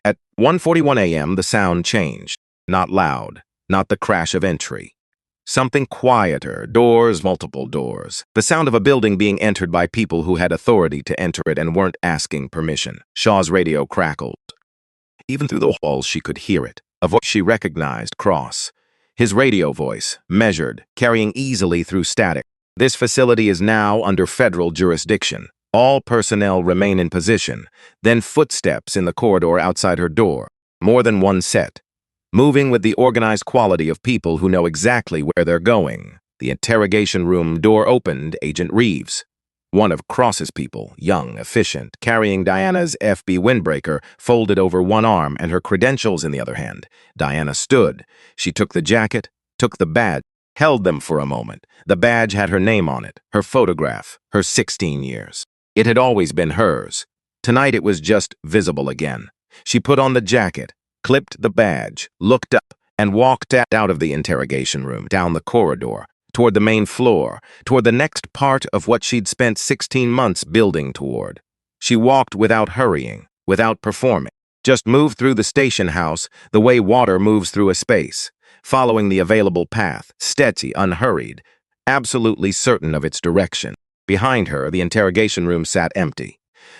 At 1:41 a.m., the sound changed. Not loud, not the crash of entry. Something quieter, doors, multiple doors. The sound of a building being entered by people who had authority to enter it and weren't asking permission. Shaw's radio crackled. Even through the walls, she could hear it. A voice she recognized, Cross. His radio voice, measured, carrying easily through static. "This facility is now under federal jurisdiction. All personnel remain in position." Then footsteps in the corridor outside her door. More than one set. Moving with the organized quality of people who know exactly where they're going. The interrogation room door opened. Agent Reeves. One of Cross's people, young, efficient, carrying Diana's FB windbreaker, folded over one arm and her credentials in the other hand. Diana stood. She took the jacket, took the badge, held them for a moment. The badge had her name on it, her photograph, her 16 years. It had always been hers. Tonight it was just visible again. She put on the jacket, clipped the badge, looked up, and walked out of the interrogation room, down the corridor, toward the main floor, toward the next part of what she'd spent 16 months building toward. She walked without hurrying, without performing, just moved through the station house the way water moves through a space, following the available path, steady, unhurried, absolutely certain of its direction. Behind her, the interrogation room sat empty.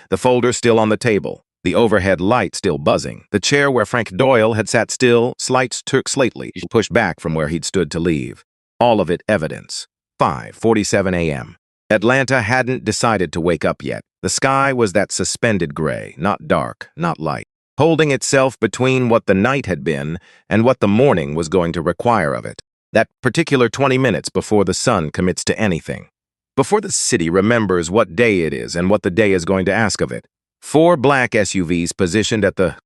The folder still on the table, the overhead light still buzzing, the chair where Frank Doyle had sat still, slightly pushed back from where he'd stood to leave. All of it evidence. 5:47 a.m. Atlanta hadn't decided to wake up yet. The sky was that suspended gray, not dark, not light, holding itself between what the night had been and what the morning was going to require of it. That particular 20 minutes before the sun commits to anything. Before the city remembers what day it is and what the day is going to ask of it. 4 black SUVs positioned at the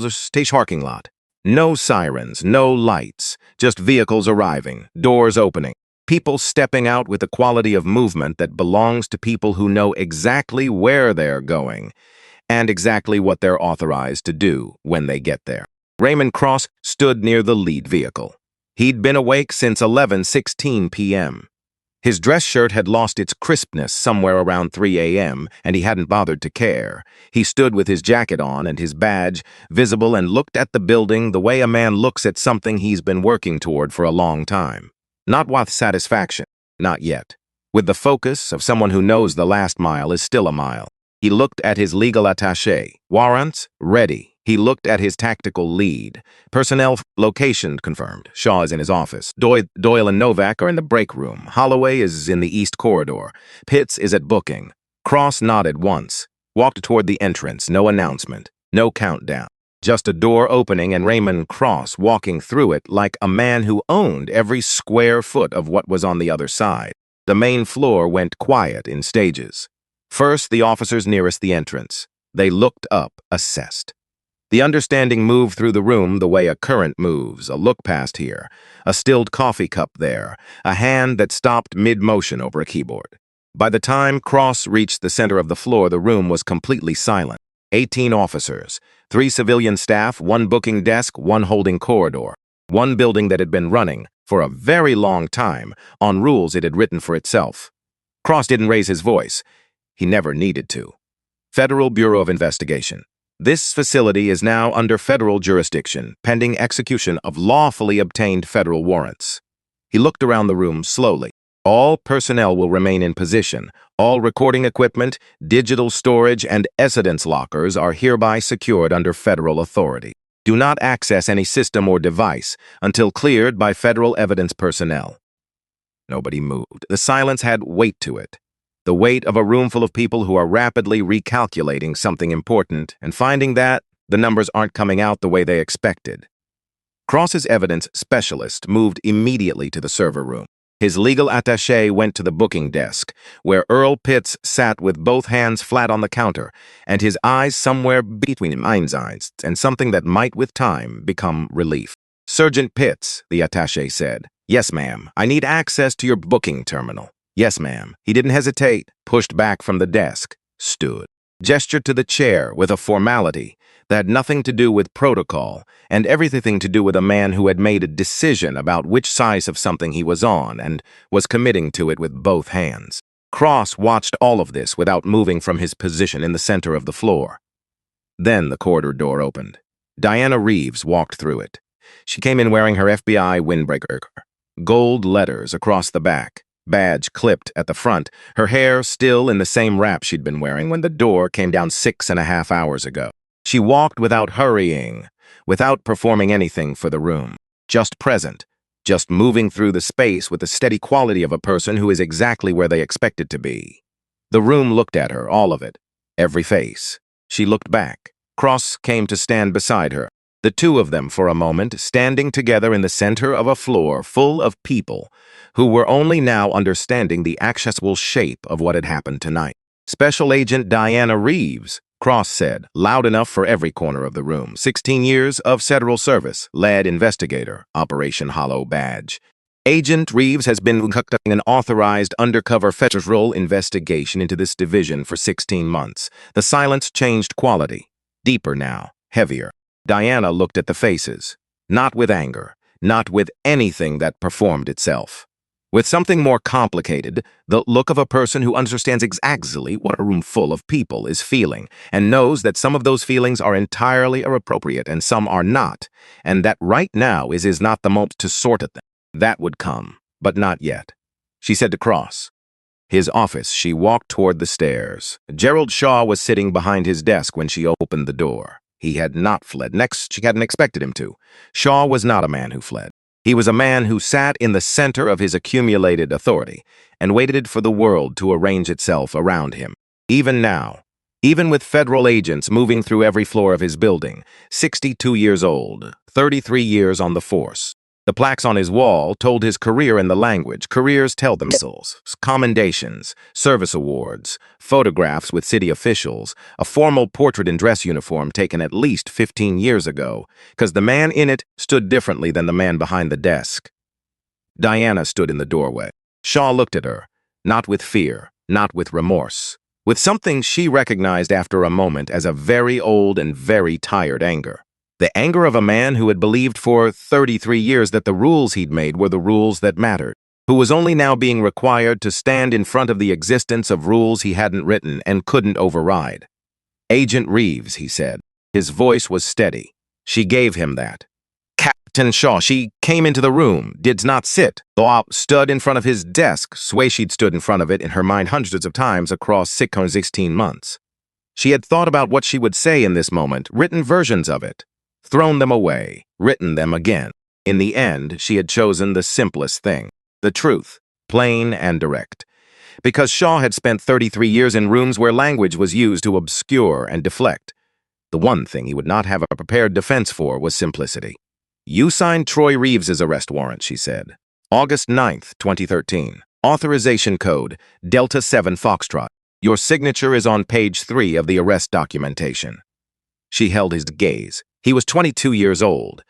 station parking lot. No sirens, no lights, just vehicles arriving, doors opening, people stepping out with the quality of movement that belongs to people who know exactly where they're going and exactly what they're authorized to do when they get there. Raymond Cross stood near the lead vehicle. He'd been awake since 11:16 p.m. His dress shirt had lost its crispness somewhere around 3 a.m., and he hadn't bothered to care. He stood with his jacket on and his badge visible and looked at the building the way a man looks at something he's been working toward for a long time. Not with satisfaction, not yet. With the focus of someone who knows the last mile is still a mile. He looked at his legal attaché. Warrants? Ready. He looked at his tactical lead. Personnel location confirmed. Shaw is in his office. Doyle and Novak are in the break room. Holloway is in the east corridor. Pitts is at booking. Cross nodded once. Walked toward the entrance. No announcement. No countdown. Just a door opening and Raymond Cross walking through it like a man who owned every square foot of what was on the other side. The main floor went quiet in stages. First, the officers nearest the entrance. They looked up, assessed. The understanding moved through the room the way a current moves, a look past here, a stilled coffee cup there, a hand that stopped mid-motion over a keyboard. By the time Cross reached the center of the floor, the room was completely silent. 18 officers, 3 civilian staff, 1 booking desk, 1 holding corridor. One building that had been running, for a very long time, on rules it had written for itself. Cross didn't raise his voice. He never needed to. Federal Bureau of Investigation. This facility is now under federal jurisdiction, pending execution of lawfully obtained federal warrants. He looked around the room slowly. All personnel will remain in position. All recording equipment, digital storage, and evidence lockers are hereby secured under federal authority. Do not access any system or device until cleared by federal evidence personnel. Nobody moved. The silence had weight to it. The weight of a room full of people who are rapidly recalculating something important and finding that the numbers aren't coming out the way they expected. Cross's evidence specialist moved immediately to the server room. His legal attaché went to the booking desk, where Earl Pitts sat with both hands flat on the counter, and his eyes somewhere between his mind's eyes, and something that might with time become relief. "Sergeant Pitts," the attaché said. "Yes, ma'am. I need access to your booking terminal." "Yes, ma'am." He didn't hesitate, pushed back from the desk, stood, gestured to the chair with a formality that had nothing to do with protocol and everything to do with a man who had made a decision about which side of something he was on and was committing to it with both hands. Cross watched all of this without moving from his position in the center of the floor. Then the corridor door opened. Diana Reeves walked through it. She came in wearing her FBI windbreaker, gold letters across the back. Badge clipped at the front, her hair still in the same wrap she'd been wearing when the door came down 6.5 hours ago. She walked without hurrying, without performing anything for the room, just present, just moving through the space with the steady quality of a person who is exactly where they expected to be. The room looked at her, all of it, every face. She looked back. Cross came to stand beside her. The two of them, for a moment, standing together in the center of a floor full of people who were only now understanding the actual shape of what had happened tonight. "Special Agent Diana Reeves," Cross said, loud enough for every corner of the room. 16 years of federal service, lead investigator, Operation Hollow badge. Agent Reeves has been conducting an authorized undercover federal investigation into this division for 16 months. The silence changed quality. Deeper now, heavier. Diana looked at the faces, not with anger, not with anything that performed itself. With something more complicated, the look of a person who understands exactly what a room full of people is feeling and knows that some of those feelings are entirely appropriate and some are not, and that right now is not the moment to sort at them. That would come, but not yet. She said to Cross. His office, she walked toward the stairs. Gerald Shaw was sitting behind his desk when she opened the door. He had not fled. Next, she hadn't expected him to. Shaw was not a man who fled. He was a man who sat in the center of his accumulated authority and waited for the world to arrange itself around him. Even now, even with federal agents moving through every floor of his building, 62 years old, 33 years on the force. The plaques on his wall told his career in the language. Careers tell themselves. Commendations, service awards, photographs with city officials, a formal portrait in dress uniform taken at least 15 years ago, because the man in it stood differently than the man behind the desk. Diana stood in the doorway. Shaw looked at her, not with fear, not with remorse, with something she recognized after a moment as a very old and very tired anger. The anger of a man who had believed for 33 years that the rules he'd made were the rules that mattered, who was only now being required to stand in front of the existence of rules he hadn't written and couldn't override. "Agent Reeves," he said. His voice was steady. She gave him that. "Captain Shaw." She came into the room, did not sit, though stood in front of his desk, sway she'd stood in front of it in her mind hundreds of times across 16 months. She had thought about what she would say in this moment, written versions of it, thrown them away, written them again. In the end, she had chosen the simplest thing, the truth, plain and direct. Because Shaw had spent 33 years in rooms where language was used to obscure and deflect. The one thing he would not have a prepared defense for was simplicity. "You signed Troy Reeves's arrest warrant," she said. "August 9th, 2013. Authorization code, Delta 7 Foxtrot. Your signature is on page 3 of the arrest documentation." She held his gaze. He was 22 years old.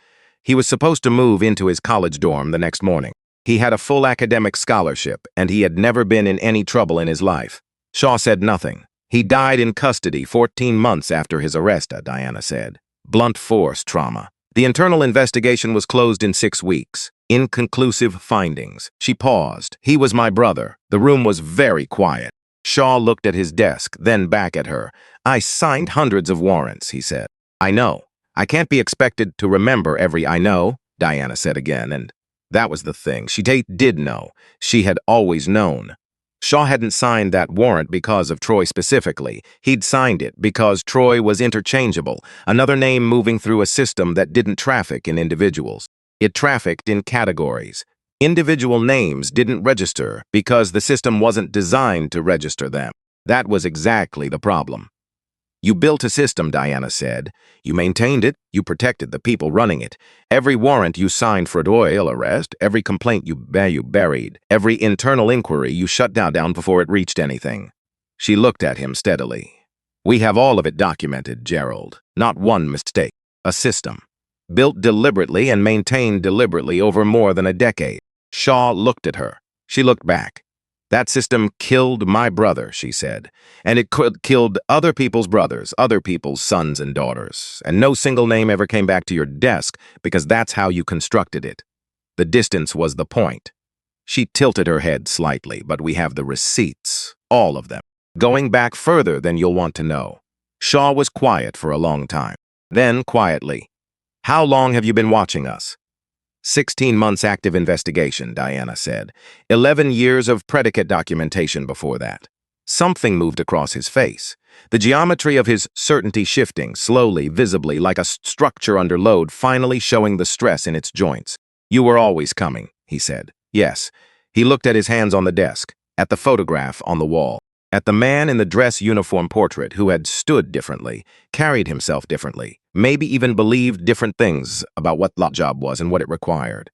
He was supposed to move into his college dorm the next morning. He had a full academic scholarship, and he had never been in any trouble in his life. Shaw said nothing. "He died in custody 14 months after his arrest," Diana said. "Blunt force trauma. The internal investigation was closed in 6 weeks. Inconclusive findings." She paused. "He was my brother." The room was very quiet. Shaw looked at his desk, then back at her. "I signed hundreds of warrants," he said. "I know. I can't be expected to remember every I know," Diana said again, and that was the thing. She did know. She had always known. Shaw hadn't signed that warrant because of Troy specifically. He'd signed it because Troy was interchangeable, another name moving through a system that didn't traffic in individuals. It trafficked in categories. Individual names didn't register because the system wasn't designed to register them. That was exactly the problem. "You built a system," Diana said. "You maintained it, you protected the people running it. Every warrant you signed for Doyle arrest, every complaint you buried, every internal inquiry you shut down before it reached anything." She looked at him steadily. "We have all of it documented, Gerald. Not one mistake. A system. Built deliberately and maintained deliberately over more than a decade." Shaw looked at her. She looked back. "That system killed my brother," she said. "And it killed other people's brothers, other people's sons and daughters. And no single name ever came back to your desk because that's how you constructed it. The distance was the point." She tilted her head slightly, "But we have the receipts. All of them. Going back further than you'll want to know." Shaw was quiet for a long time. Then, quietly, "How long have you been watching us?" 16 months active investigation, Diana said. 11 years of predicate documentation before that. Something moved across his face. The geometry of his certainty shifting, slowly, visibly, like a structure under load, finally showing the stress in its joints. "You were always coming," he said. "Yes." He looked at his hands on the desk, at the photograph on the wall, at the man in the dress uniform portrait who had stood differently, carried himself differently, maybe even believed different things about what the job was and what it required.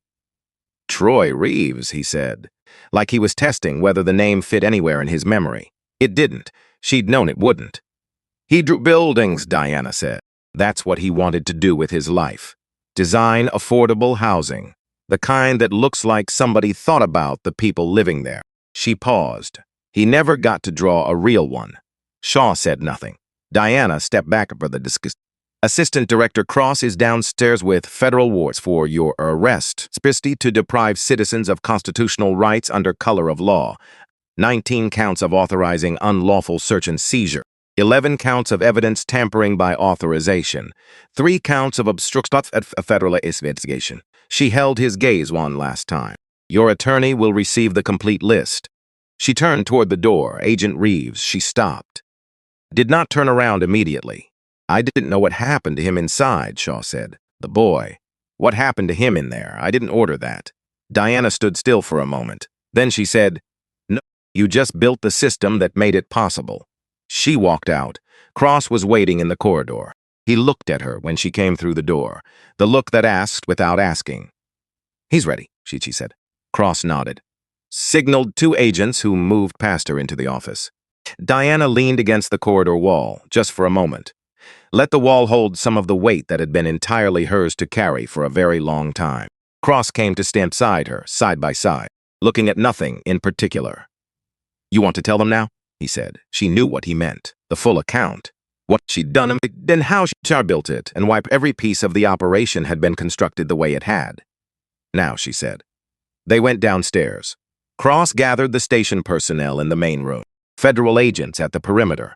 "Troy Reeves," he said, like he was testing whether the name fit anywhere in his memory. It didn't. She'd known it wouldn't. "He drew buildings," Diana said. That's what he wanted to do with his life. Design affordable housing, the kind that looks like somebody thought about the people living there. She paused. He never got to draw a real one. Shaw said nothing. Diana stepped back for the discussion. "Assistant Director Cross is downstairs with federal warrants for your arrest. Conspiracy to deprive citizens of constitutional rights under color of law. 19 counts of authorizing unlawful search and seizure. 11 counts of evidence tampering by authorization. 3 counts of obstruction of a federal investigation." She held his gaze one last time. "Your attorney will receive the complete list." She turned toward the door. "Agent Reeves." She stopped. Did not turn around immediately. "I didn't know what happened to him inside," Shaw said. "The boy. What happened to him in there? I didn't order that." Diana stood still for a moment. Then she said, "No, you just built the system that made it possible." She walked out. Cross was waiting in the corridor. He looked at her when she came through the door, the look that asked without asking. "He's ready," she said. Cross nodded. Signaled 2 agents who moved past her into the office. Diana leaned against the corridor wall, just for a moment. Let the wall hold some of the weight that had been entirely hers to carry for a very long time. Cross came to stand beside her, side by side, looking at nothing in particular. "You want to tell them now?" he said. She knew what he meant. The full account. what she'd done, then how she built it, and why every piece of the operation had been constructed the way it had. Now, she said. They went downstairs. Cross gathered the station personnel in the main room, federal agents at the perimeter.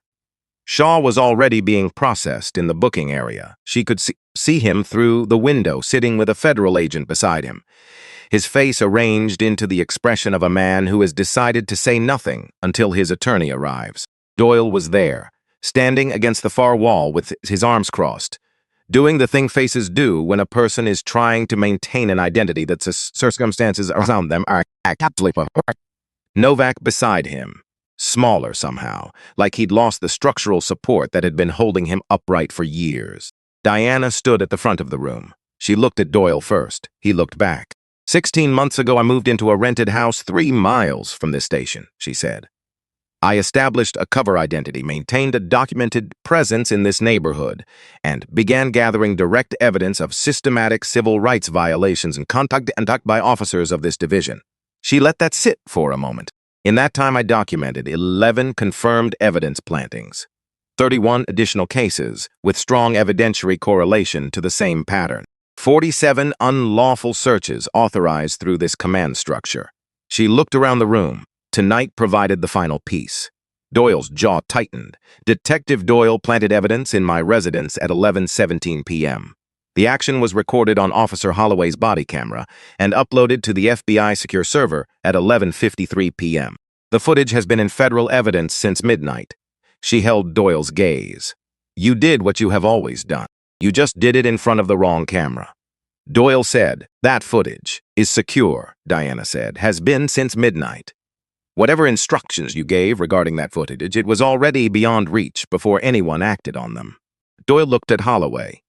Shaw was already being processed in the booking area. She could see him through the window, sitting with a federal agent beside him, his face arranged into the expression of a man who has decided to say nothing until his attorney arrives. Doyle was there, standing against the far wall with his arms crossed, doing the thing faces do when a person is trying to maintain an identity that the circumstances around them are absolutely. Novak beside him, smaller somehow, like he'd lost the structural support that had been holding him upright for years. Diana stood at the front of the room. She looked at Doyle first. He looked back. 16 months ago, I moved into a rented house 3 miles from this station, she said. I established a cover identity, maintained a documented presence in this neighborhood, and began gathering direct evidence of systematic civil rights violations and conduct by officers of this division. She let that sit for a moment. In that time, I documented 11 confirmed evidence plantings, 31 additional cases with strong evidentiary correlation to the same pattern, 47 unlawful searches authorized through this command structure. She looked around the room. Tonight provided the final piece. Doyle's jaw tightened. Detective Doyle planted evidence in my residence at 11:17 p.m. The action was recorded on Officer Holloway's body camera and uploaded to the FBI secure server at 11:53 p.m. The footage has been in federal evidence since midnight. She held Doyle's gaze. You did what you have always done. You just did it in front of the wrong camera. Doyle said, that footage is secure, Diana said, has been since midnight. Whatever instructions you gave regarding that footage, it was already beyond reach before anyone acted on them. Doyle looked at Holloway.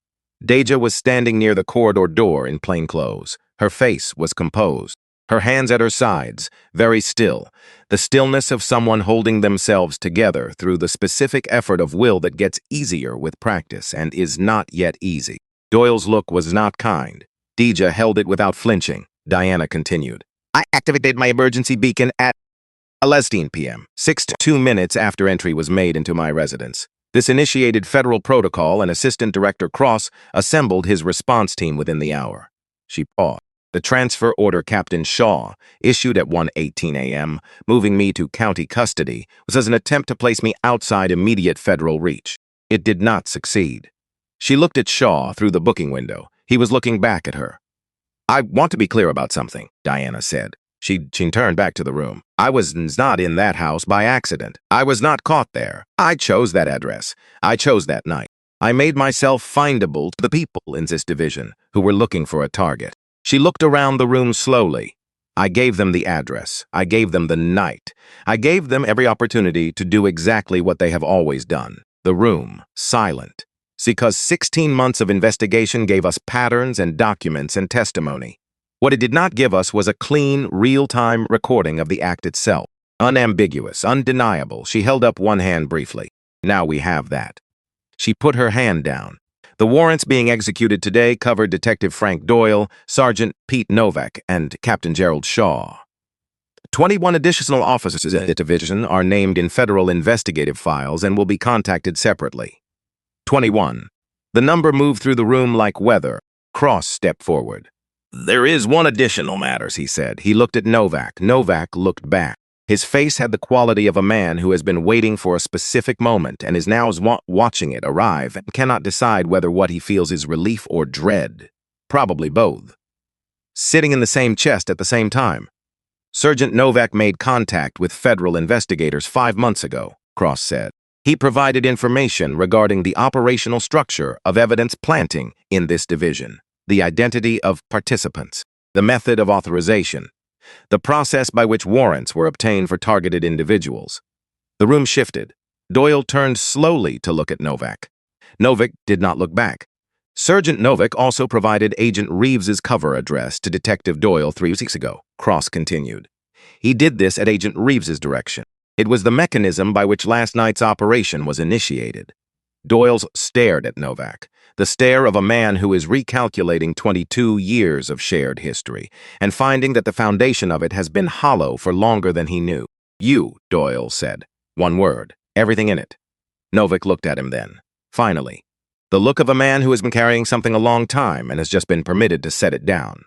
Deja was standing near the corridor door in plain clothes. Her face was composed, her hands at her sides, very still, the stillness of someone holding themselves together through the specific effort of will that gets easier with practice and is not yet easy. Doyle's look was not kind. Deja held it without flinching. Diana continued. I activated my emergency beacon at 11 p.m., 6 to 2 minutes after entry was made into my residence. This initiated federal protocol, and Assistant Director Cross assembled his response team within the hour. She paused. The transfer order Captain Shaw issued at 1:18 a.m., moving me to county custody, was as an attempt to place me outside immediate federal reach. It did not succeed. She looked at Shaw through the booking window. He was looking back at her. I want to be clear about something, Diana said. She turned back to the room. I was not in that house by accident. I was not caught there. I chose that address. I chose that night. I made myself findable to the people in this division who were looking for a target. She looked around the room slowly. I gave them the address. I gave them the night. I gave them every opportunity to do exactly what they have always done. The room, silent. Because 16 months of investigation gave us patterns and documents and testimony. What it did not give us was a clean, real-time recording of the act itself. Unambiguous, undeniable. She held up one hand briefly. Now we have that. She put her hand down. The warrants being executed today covered Detective Frank Doyle, Sergeant Pete Novak, and Captain Gerald Shaw. 21 additional officers in the division are named in federal investigative files and will be contacted separately. 21. The number moved through the room like weather. Cross stepped forward. There is one additional matter, he said. He looked at Novak. Novak looked back. His face had the quality of a man who has been waiting for a specific moment and is now watching it arrive and cannot decide whether what he feels is relief or dread. Probably both. Sitting in the same chest at the same time. Sergeant Novak made contact with federal investigators 5 months ago, Cross said. He provided information regarding the operational structure of evidence planting in this division, the identity of participants, the method of authorization, the process by which warrants were obtained for targeted individuals. The room shifted. Doyle turned slowly to look at Novak. Novak did not look back. Sergeant Novak also provided Agent Reeves's cover address to Detective Doyle 3 weeks ago, Cross continued. He did this at Agent Reeves's direction. It was the mechanism by which last night's operation was initiated. Doyle stared at Novak, the stare of a man who is recalculating 22 years of shared history and finding that the foundation of it has been hollow for longer than he knew. You, Doyle said. One word. Everything in it. Novak looked at him then. Finally. The look of a man who has been carrying something a long time and has just been permitted to set it down.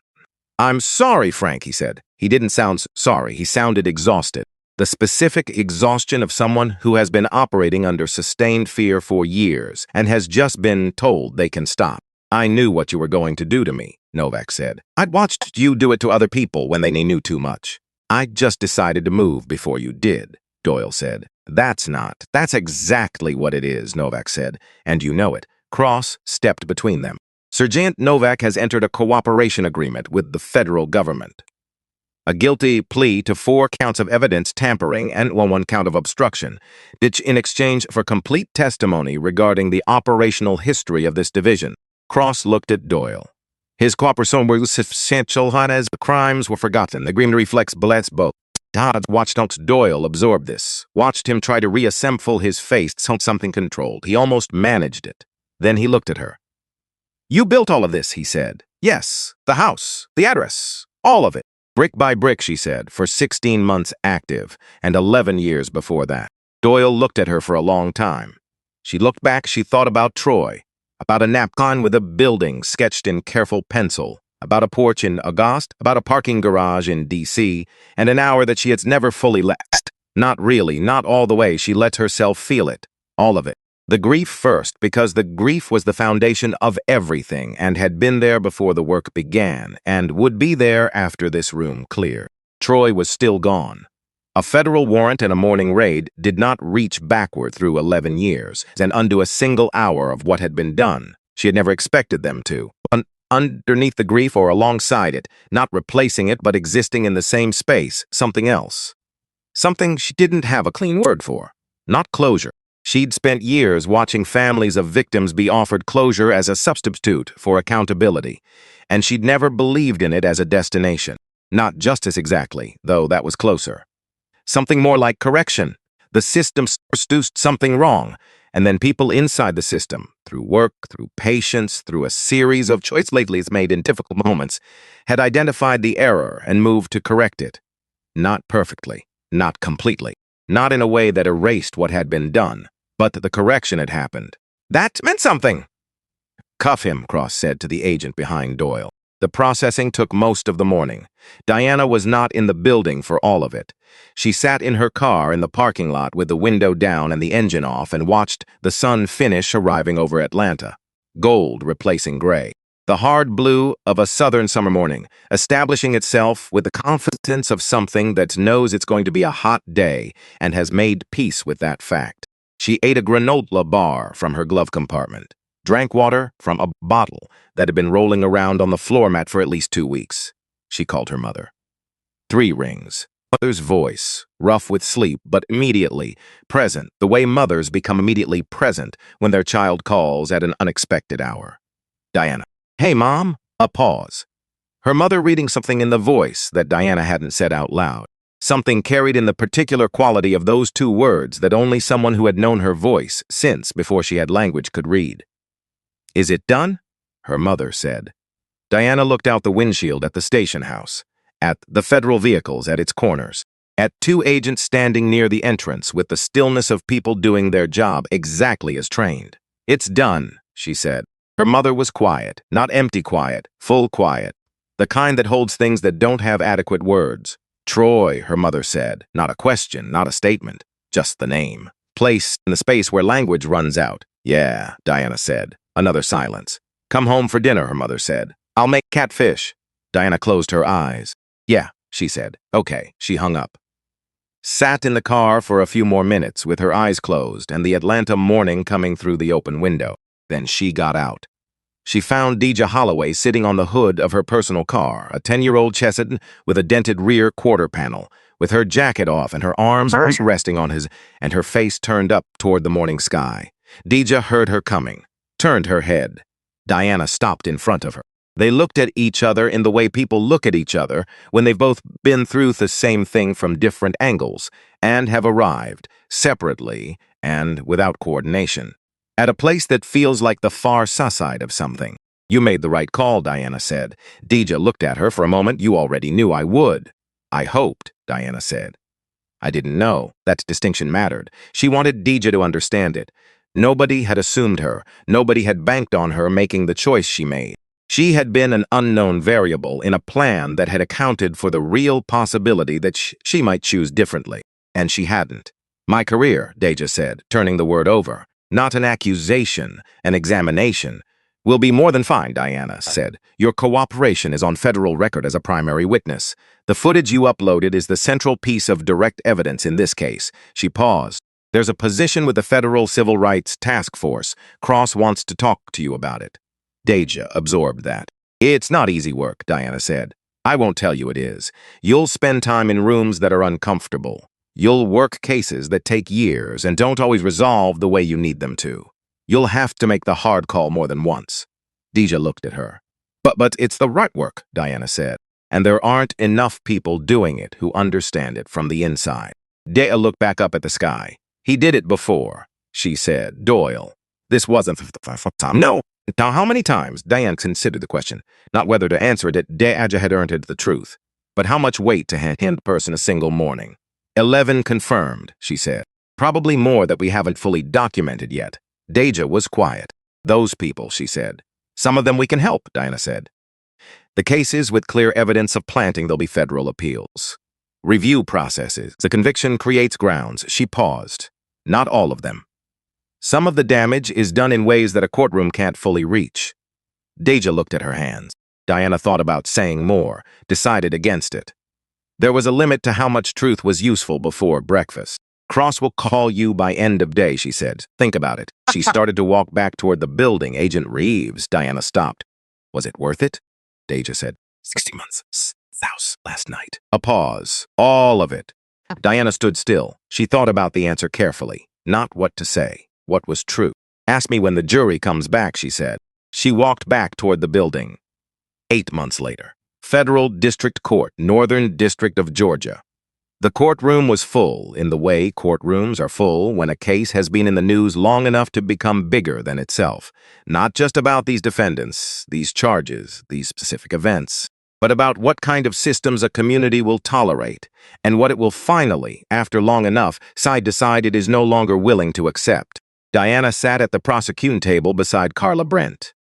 "I'm sorry, Frank," he said. He didn't sound sorry. He sounded exhausted. The specific exhaustion of someone who has been operating under sustained fear for years and has just been told they can stop. "I knew what you were going to do to me," Novak said. "I'd watched you do it to other people when they knew too much. I just decided to move before you did," Doyle said. That's exactly what it is," Novak said, "and you know it." Cross stepped between them. "Sergeant Novak has entered a cooperation agreement with the federal government. A guilty plea to 4 counts of evidence tampering and 1 count of obstruction, in exchange for complete testimony regarding the operational history of this division." Cross looked at Doyle. His cooperation was substantial as the crimes were forgotten. The agreement reflects both. Dodds watched Doyle absorb this, watched him try to reassemble his face so something controlled. He almost managed it. Then he looked at her. "You built all of this," he said. "Yes, the house, the address, all of it. Brick by brick," she said, "for 16 months active, and 11 years before that." Doyle looked at her for a long time. She looked back, she thought about Troy, about a napkin with a building sketched in careful pencil, about a porch in August, about a parking garage in D.C., and an hour that she had never fully left. Not really, not all the way. She let herself feel it, all of it. The grief first, because the grief was the foundation of everything and had been there before the work began and would be there after this room cleared. Troy was still gone. A federal warrant and a morning raid did not reach backward through 11 years and undo a single hour of what had been done. She had never expected them to. Underneath the grief or alongside it, not replacing it but existing in the same space, something else. Something she didn't have a clean word for. Not closure. She'd spent years watching families of victims be offered closure as a substitute for accountability, and she'd never believed in it as a destination. Not justice exactly, though that was closer. Something more like correction. The system produced something wrong, and then people inside the system, through work, through patience, through a series of choices lately made in difficult moments, had identified the error and moved to correct it. Not perfectly, not completely. Not in a way that erased what had been done, but the correction had happened. That meant something. "Cuff him," Cross said to the agent behind Doyle. The processing took most of the morning. Diana was not in the building for all of it. She sat in her car in the parking lot with the window down and the engine off and watched the sun finish arriving over Atlanta. Gold replacing gray. The hard blue of a southern summer morning, establishing itself with the confidence of something that knows it's going to be a hot day and has made peace with that fact. She ate a granola bar from her glove compartment, drank water from a bottle that had been rolling around on the floor mat for at least 2 weeks. She called her mother. 3 rings. Mother's voice, rough with sleep, but immediately present, the way mothers become immediately present when their child calls at an unexpected hour. "Diana." "Hey, Mom." A pause. Her mother reading something in the voice that Diana hadn't said out loud. Something carried in the particular quality of those 2 words that only someone who had known her voice since before she had language could read. "Is it done?" her mother said. Diana looked out the windshield at the station house, at the federal vehicles at its corners, at 2 agents standing near the entrance with the stillness of people doing their job exactly as trained. "It's done," she said. Her mother was quiet, not empty quiet, full quiet, the kind that holds things that don't have adequate words. "Troy," her mother said, not a question, not a statement, just the name. "Placed in the space where language runs out." "Yeah," Diana said. Another silence. "Come home for dinner," her mother said. "I'll make catfish." Diana closed her eyes. "Yeah," she said. "Okay." She hung up. Sat in the car for a few more minutes with her eyes closed and the Atlanta morning coming through the open window. Then she got out. She found Deja Holloway sitting on the hood of her personal car, a 10-year-old Chessen with a dented rear quarter panel, with her jacket off and her arms resting on his, and her face turned up toward the morning sky. Deja heard her coming, turned her head. Diana stopped in front of her. They looked at each other in the way people look at each other when they've both been through the same thing from different angles and have arrived, separately and without coordination, at a place that feels like the far side of something. "You made the right call," Diana said. Deja looked at her for a moment. "You already knew I would." "I hoped," Diana said. "I didn't know." That distinction mattered. She wanted Deja to understand it. Nobody had assumed her. Nobody had banked on her making the choice she made. She had been an unknown variable in a plan that had accounted for the real possibility that she might choose differently. And she hadn't. "My career," Deja said, turning the word over. "Not an accusation, an examination." "Will be more than fine," Diana said. "Your cooperation is on federal record as a primary witness. The footage you uploaded is the central piece of direct evidence in this case." She paused. "There's a position with the Federal Civil Rights Task Force. Cross wants to talk to you about it." Deja absorbed that. "It's not easy work," Diana said. "I won't tell you it is. You'll spend time in rooms that are uncomfortable. You'll work cases that take years and don't always resolve the way you need them to. You'll have to make the hard call more than once." Deja looked at her. But it's the right work," Diana said. "And there aren't enough people doing it who understand it from the inside." Deja looked back up at the sky. "He did it before," she said. "Doyle. This wasn't the first time." "No." "Now, how many times?" Diane considered the question. Not whether to answer it, Deja had earned it the truth. But how much weight to hand a person a single morning? 11 confirmed, she said. "Probably more that we haven't fully documented yet." Deja was quiet. "Those people," she said. "Some of them we can help," Diana said. "The cases with clear evidence of planting, there'll be federal appeals. Review processes. The conviction creates grounds." She paused. "Not all of them. Some of the damage is done in ways that a courtroom can't fully reach." Deja looked at her hands. Diana thought about saying more, decided against it. There was a limit to how much truth was useful before breakfast. "Cross will call you by end of day," she said. "Think about it." She started to walk back toward the building. "Agent Reeves," Diana stopped. "Was it worth it?" Deja said. 60 months. House last night." A pause. "All of it." Diana stood still. She thought about the answer carefully. Not what to say. What was true. "Ask me when the jury comes back," she said. She walked back toward the building. 8 months later. Federal District Court, Northern District of Georgia. The courtroom was full, in the way courtrooms are full when a case has been in the news long enough to become bigger than itself. Not just about these defendants, these charges, these specific events, but about what kind of systems a community will tolerate, and what it will finally, after long enough, decide it is no longer willing to accept. Diana sat at the prosecution table beside Carla Brent.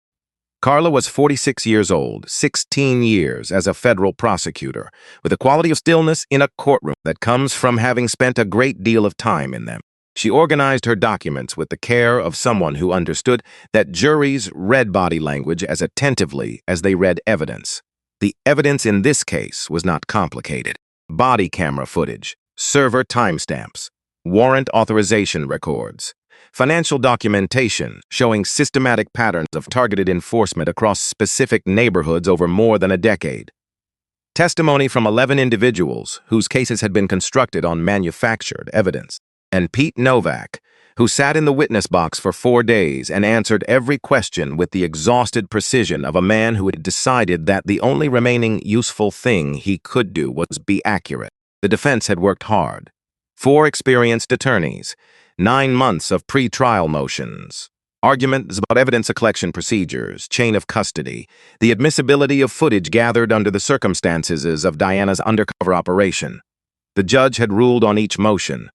Carla was 46 years old, 16 years as a federal prosecutor, with a quality of stillness in a courtroom that comes from having spent a great deal of time in them. She organized her documents with the care of someone who understood that juries read body language as attentively as they read evidence. The evidence in this case was not complicated. Body camera footage, server timestamps, warrant authorization records, financial documentation showing systematic patterns of targeted enforcement across specific neighborhoods over more than a decade. Testimony from 11 individuals whose cases had been constructed on manufactured evidence. And Pete Novak, who sat in the witness box for 4 days and answered every question with the exhausted precision of a man who had decided that the only remaining useful thing he could do was be accurate. The defense had worked hard. 4 experienced attorneys, 9 months of pre-trial motions, arguments about evidence collection procedures, chain of custody, the admissibility of footage gathered under the circumstances of Diana's undercover operation. The judge had ruled on each motion.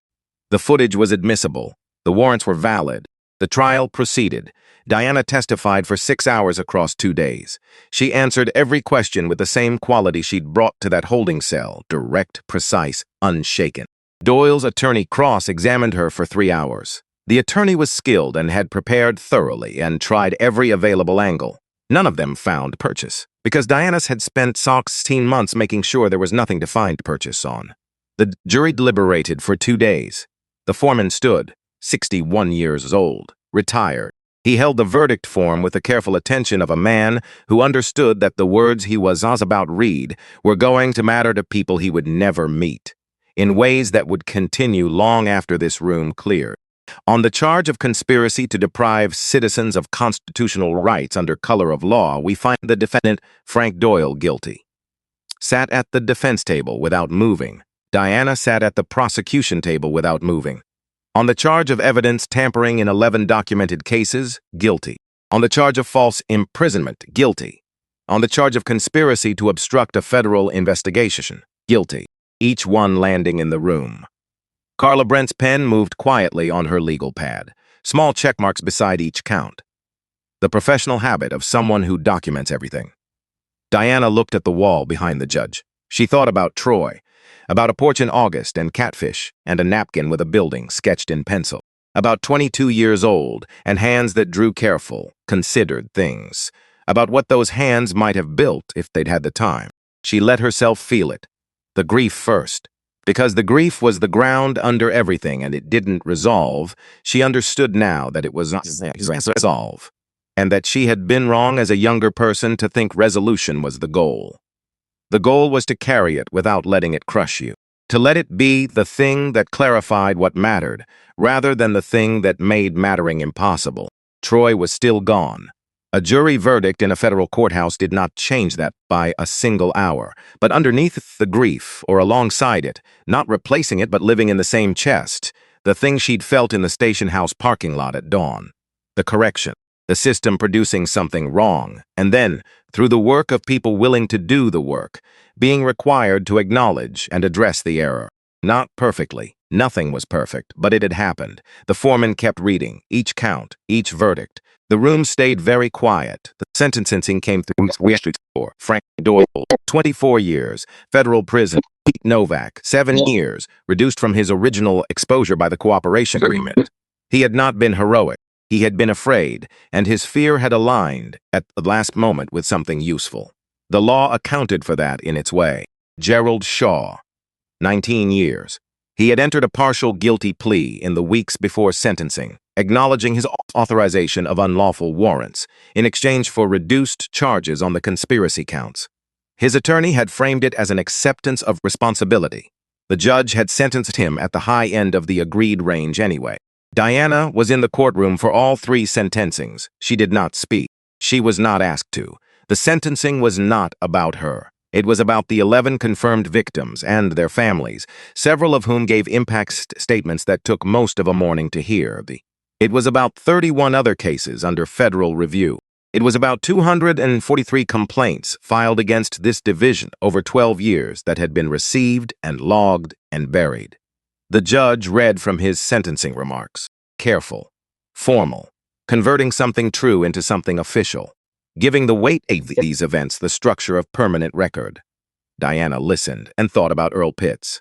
The footage was admissible. The warrants were valid. The trial proceeded. Diana testified for 6 hours across 2 days. She answered every question with the same quality she'd brought to that holding cell, direct, precise, unshaken. Doyle's attorney Cross examined her for 3 hours. The attorney was skilled and had prepared thoroughly and tried every available angle. None of them found purchase, because Diana's had spent 16 months making sure there was nothing to find purchase on. The jury deliberated for 2 days. The foreman stood, 61 years old, retired. He held the verdict form with the careful attention of a man who understood that the words he was about to read were going to matter to people he would never meet, in ways that would continue long after this room cleared. On the charge of conspiracy to deprive citizens of constitutional rights under color of law, we find the defendant, Frank Doyle, guilty. Sat at the defense table without moving. Diana sat at the prosecution table without moving. On the charge of evidence tampering in 11 documented cases, guilty. On the charge of false imprisonment, guilty. On the charge of conspiracy to obstruct a federal investigation, guilty. Each one landing in the room. Carla Brent's pen moved quietly on her legal pad. small check marks beside each count. The professional habit of someone who documents everything. Diana looked at the wall behind the judge. She thought about Troy, about a porch in August and catfish, and a napkin with a building sketched in pencil. About 22 years old, and hands that drew careful, considered things. About what those hands might have built if they'd had the time. She let herself feel it. The grief first. Because the grief was the ground under everything and it didn't resolve, she understood now that it was not resolve. And that she had been wrong as a younger person to think resolution was the goal. The goal was to carry it without letting it crush you. To let it be the thing that clarified what mattered, rather than the thing that made mattering impossible. Troy was still gone. A jury verdict in a federal courthouse did not change that by a single hour. But underneath the grief, or alongside it, not replacing it but living in the same chest, the thing she'd felt in the station house parking lot at dawn. The correction. The system producing something wrong, and then, through the work of people willing to do the work, being required to acknowledge and address the error. Not perfectly. Nothing was perfect, but it had happened. The foreman kept reading, each count, each verdict. The room stayed very quiet. The sentencing came through for Frank Doyle, 24 years, federal prison. Pete Novak, 7 years, reduced from his original exposure by the cooperation agreement. He had not been heroic. He had been afraid, and his fear had aligned at the last moment with something useful. The law accounted for that in its way. Gerald Shaw, 19 years. He had entered a partial guilty plea in the weeks before sentencing, acknowledging his authorization of unlawful warrants in exchange for reduced charges on the conspiracy counts. His attorney had framed it as an acceptance of responsibility. The judge had sentenced him at the high end of the agreed range anyway. Diana was in the courtroom for all 3 sentencings. She did not speak. She was not asked to. The sentencing was not about her. It was about the 11 confirmed victims and their families, several of whom gave impact statements that took most of a morning to hear. It was about 31 other cases under federal review. It was about 243 complaints filed against this division over 12 years that had been received and logged and buried. The judge read from his sentencing remarks. Careful, formal, converting something true into something official, giving the weight of these events the structure of permanent record. Diana listened and thought about Earl Pitts.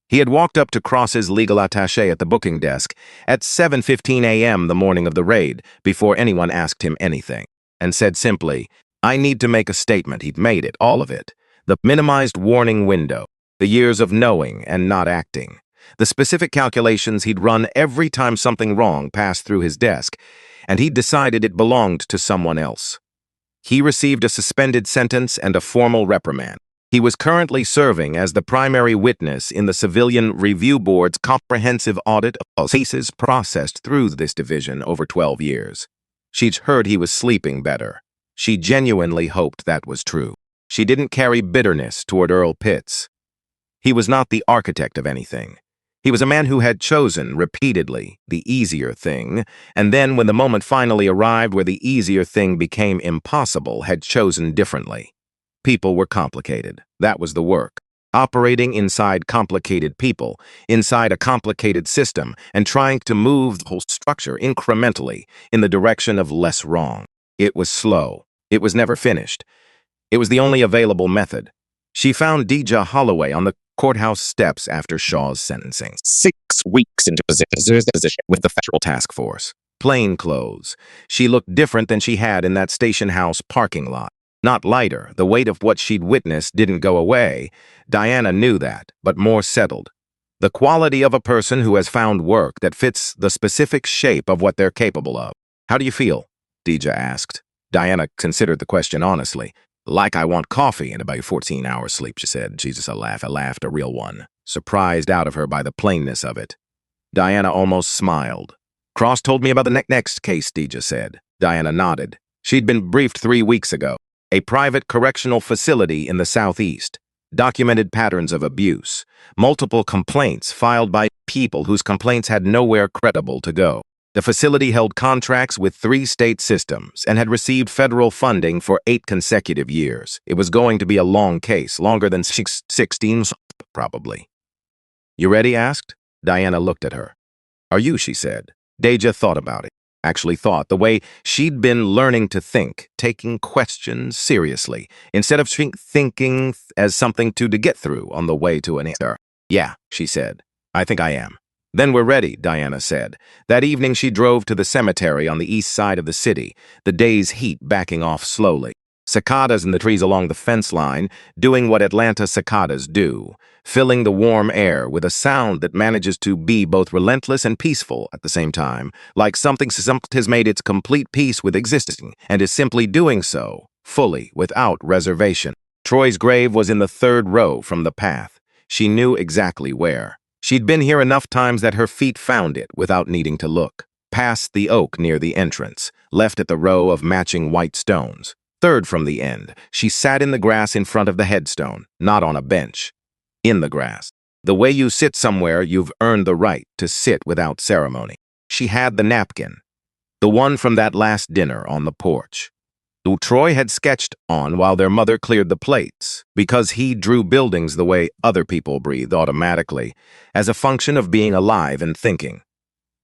He had walked up to Cross's legal attaché at the booking desk at 7:15 a.m. the morning of the raid before anyone asked him anything, and said simply, "I need to make a statement." He'd made it, all of it. The minimized warning window, the years of knowing and not acting. The specific calculations he'd run every time something wrong passed through his desk, and he'd decided it belonged to someone else. He received a suspended sentence and a formal reprimand. He was currently serving as the primary witness in the Civilian Review Board's comprehensive audit of cases processed through this division over 12 years. She'd heard he was sleeping better. She genuinely hoped that was true. She didn't carry bitterness toward Earl Pitts. He was not the architect of anything. He was a man who had chosen, repeatedly, the easier thing, and then when the moment finally arrived where the easier thing became impossible, had chosen differently. People were complicated. That was the work. Operating inside complicated people, inside a complicated system, and trying to move the whole structure incrementally in the direction of less wrong. It was slow. It was never finished. It was the only available method. She found Deja Holloway on the courthouse steps after Shaw's sentencing. 6 weeks into position With the federal task force. Plain clothes. She looked different than she had in that station house parking lot. Not lighter. The weight of what she'd witnessed didn't go away. Diana knew that, but more settled. The quality of a person who has found work that fits the specific shape of what they're capable of. "How do you feel?" Deja asked. Diana considered the question honestly. "Like I want coffee and about 14 hours sleep," she said. Jesus, a laughed, a real one, surprised out of her by the plainness of it. Diana almost smiled. "Cross told me about the next case," Deja said. Diana nodded. She'd been briefed 3 weeks ago. A private correctional facility in the southeast. Documented patterns of abuse. Multiple complaints filed by people whose complaints had nowhere credible to go. The facility held contracts with 3 state systems and had received federal funding for 8 consecutive years. It was going to be a long case, longer than 16, probably. "You ready?" asked. Diana looked at her. "Are you?" she said. Deja thought about it. Actually thought the way she'd been learning to think, taking questions seriously, instead of thinking as something to get through on the way to an answer. Yeah, she said. I think I am. Then we're ready, Diana said. That evening she drove to the cemetery on the east side of the city, the day's heat backing off slowly. Cicadas in the trees along the fence line, doing what Atlanta cicadas do, filling the warm air with a sound that manages to be both relentless and peaceful at the same time, like something has made its complete peace with existing and is simply doing so, fully, without reservation. Troy's grave was in the third row from the path. She knew exactly where. She'd been here enough times that her feet found it without needing to look. Past the oak near the entrance, left at the row of matching white stones. Third from the end, she sat in the grass in front of the headstone, not on a bench. In the grass. The way you sit somewhere you've earned the right to sit without ceremony. She had the napkin, the one from that last dinner on the porch. Who Troy had sketched on while their mother cleared the plates, because he drew buildings the way other people breathe automatically, as a function of being alive and thinking.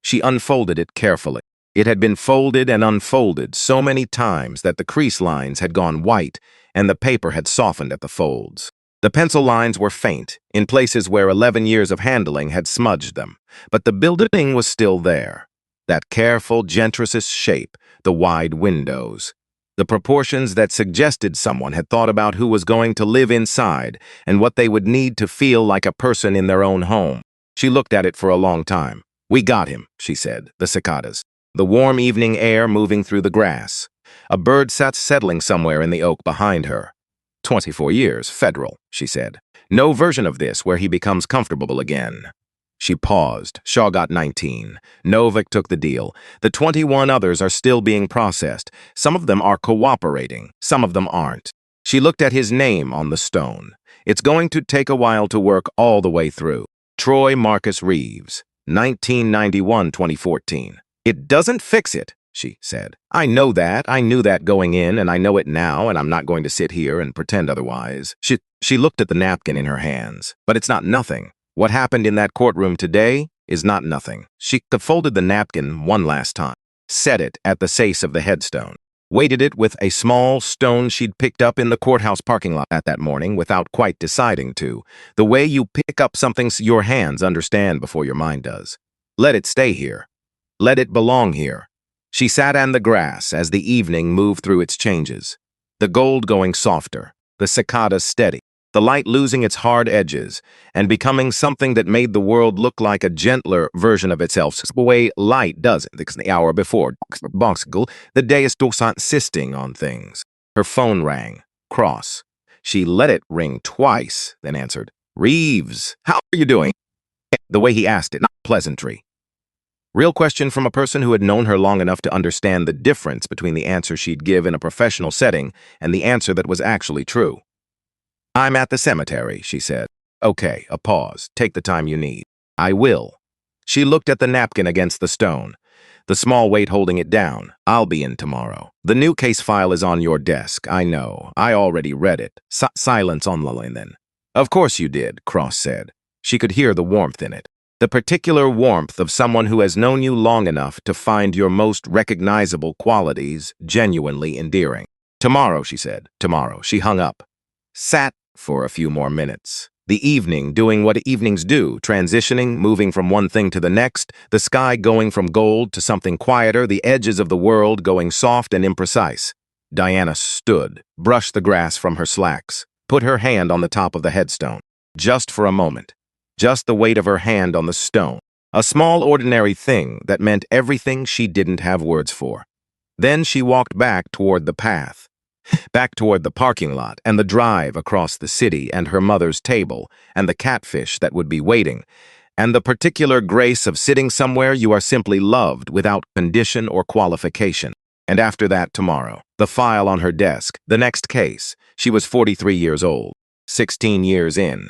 She unfolded it carefully. It had been folded and unfolded so many times that the crease lines had gone white and the paper had softened at the folds. The pencil lines were faint, in places where 11 years of handling had smudged them, but the building was still there. That careful, gentricious shape, the wide windows. The proportions that suggested someone had thought about who was going to live inside and what they would need to feel like a person in their own home. She looked at it for a long time. We got him, she said, the cicadas. The warm evening air moving through the grass. A bird sat settling somewhere in the oak behind her. 24 years, federal, she said. No version of this where he becomes comfortable again. She paused. Shaw got 19. Novak took the deal. The 21 others are still being processed. Some of them are cooperating. Some of them aren't. She looked at his name on the stone. It's going to take a while to work all the way through. Troy Marcus Reeves, 1991-2014. It doesn't fix it, she said. I know that. I knew that going in, and I know it now, and I'm not going to sit here and pretend otherwise. She looked at the napkin in her hands. But it's not nothing. What happened in that courtroom today is not nothing. She folded the napkin one last time, set it at the base of the headstone, weighted it with a small stone she'd picked up in the courthouse parking lot that morning without quite deciding to, the way you pick up something your hands understand before your mind does. Let it stay here. Let it belong here. She sat on the grass as the evening moved through its changes, the gold going softer, the cicadas steady, the light losing its hard edges and becoming something that made the world look like a gentler version of itself, the way light does it. The hour before, the day is still insisting on things. Her phone rang. Cross. She let it ring twice, then answered. Reeves, how are you doing? The way he asked it, not pleasantry. Real question from a person who had known her long enough to understand the difference between the answer she'd give in a professional setting and the answer that was actually true. I'm at the cemetery, she said. Okay, a pause. Take the time you need. I will. She looked at the napkin against the stone, the small weight holding it down. I'll be in tomorrow. The new case file is on your desk. I know. I already read it. Silence on the line then. Of course you did, Cross said. She could hear the warmth in it. The particular warmth of someone who has known you long enough to find your most recognizable qualities genuinely endearing. Tomorrow, she said. Tomorrow. She hung up. Sat for a few more minutes. The evening doing what evenings do, transitioning, moving from one thing to the next, the sky going from gold to something quieter, the edges of the world going soft and imprecise. Diana stood, brushed the grass from her slacks, put her hand on the top of the headstone. Just for a moment. Just the weight of her hand on the stone. A small ordinary thing that meant everything she didn't have words for. Then she walked back toward the path. Back toward the parking lot and the drive across the city and her mother's table and the catfish that would be waiting, and the particular grace of sitting somewhere you are simply loved without condition or qualification. And after that, tomorrow, the file on her desk, the next case. She was 43 years old, 16 years in.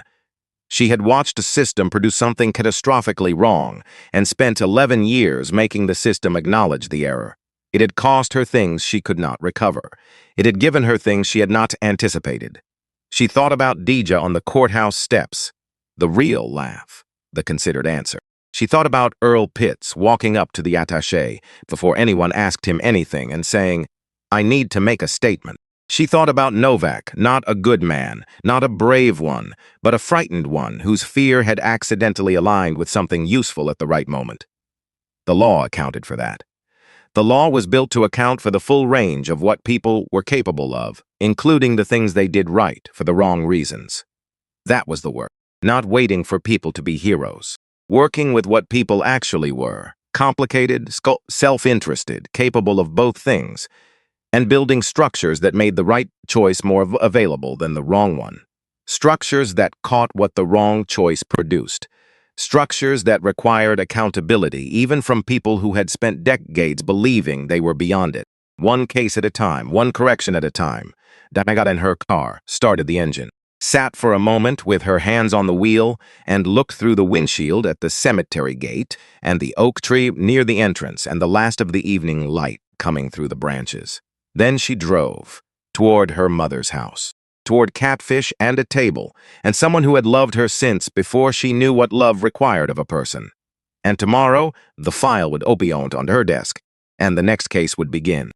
She had watched a system produce something catastrophically wrong and spent 11 years making the system acknowledge the error. It had cost her things she could not recover. It had given her things she had not anticipated. She thought about Deja on the courthouse steps. The real laugh, the considered answer. She thought about Earl Pitts walking up to the attaché before anyone asked him anything and saying, "I need to make a statement." She thought about Novak, not a good man, not a brave one, but a frightened one whose fear had accidentally aligned with something useful at the right moment. The law accounted for that. The law was built to account for the full range of what people were capable of, including the things they did right for the wrong reasons. That was the work, not waiting for people to be heroes. Working with what people actually were, complicated, self-interested, capable of both things, and building structures that made the right choice more available than the wrong one. Structures that caught what the wrong choice produced. Structures that required accountability, even from people who had spent decades believing they were beyond it. One case at a time, one correction at a time. Dana got in her car, started the engine, sat for a moment with her hands on the wheel, and looked through the windshield at the cemetery gate and the oak tree near the entrance and the last of the evening light coming through the branches. Then she drove toward her mother's house, toward catfish and a table, and someone who had loved her since before she knew what love required of a person. And tomorrow, the file would open onto her desk, and the next case would begin.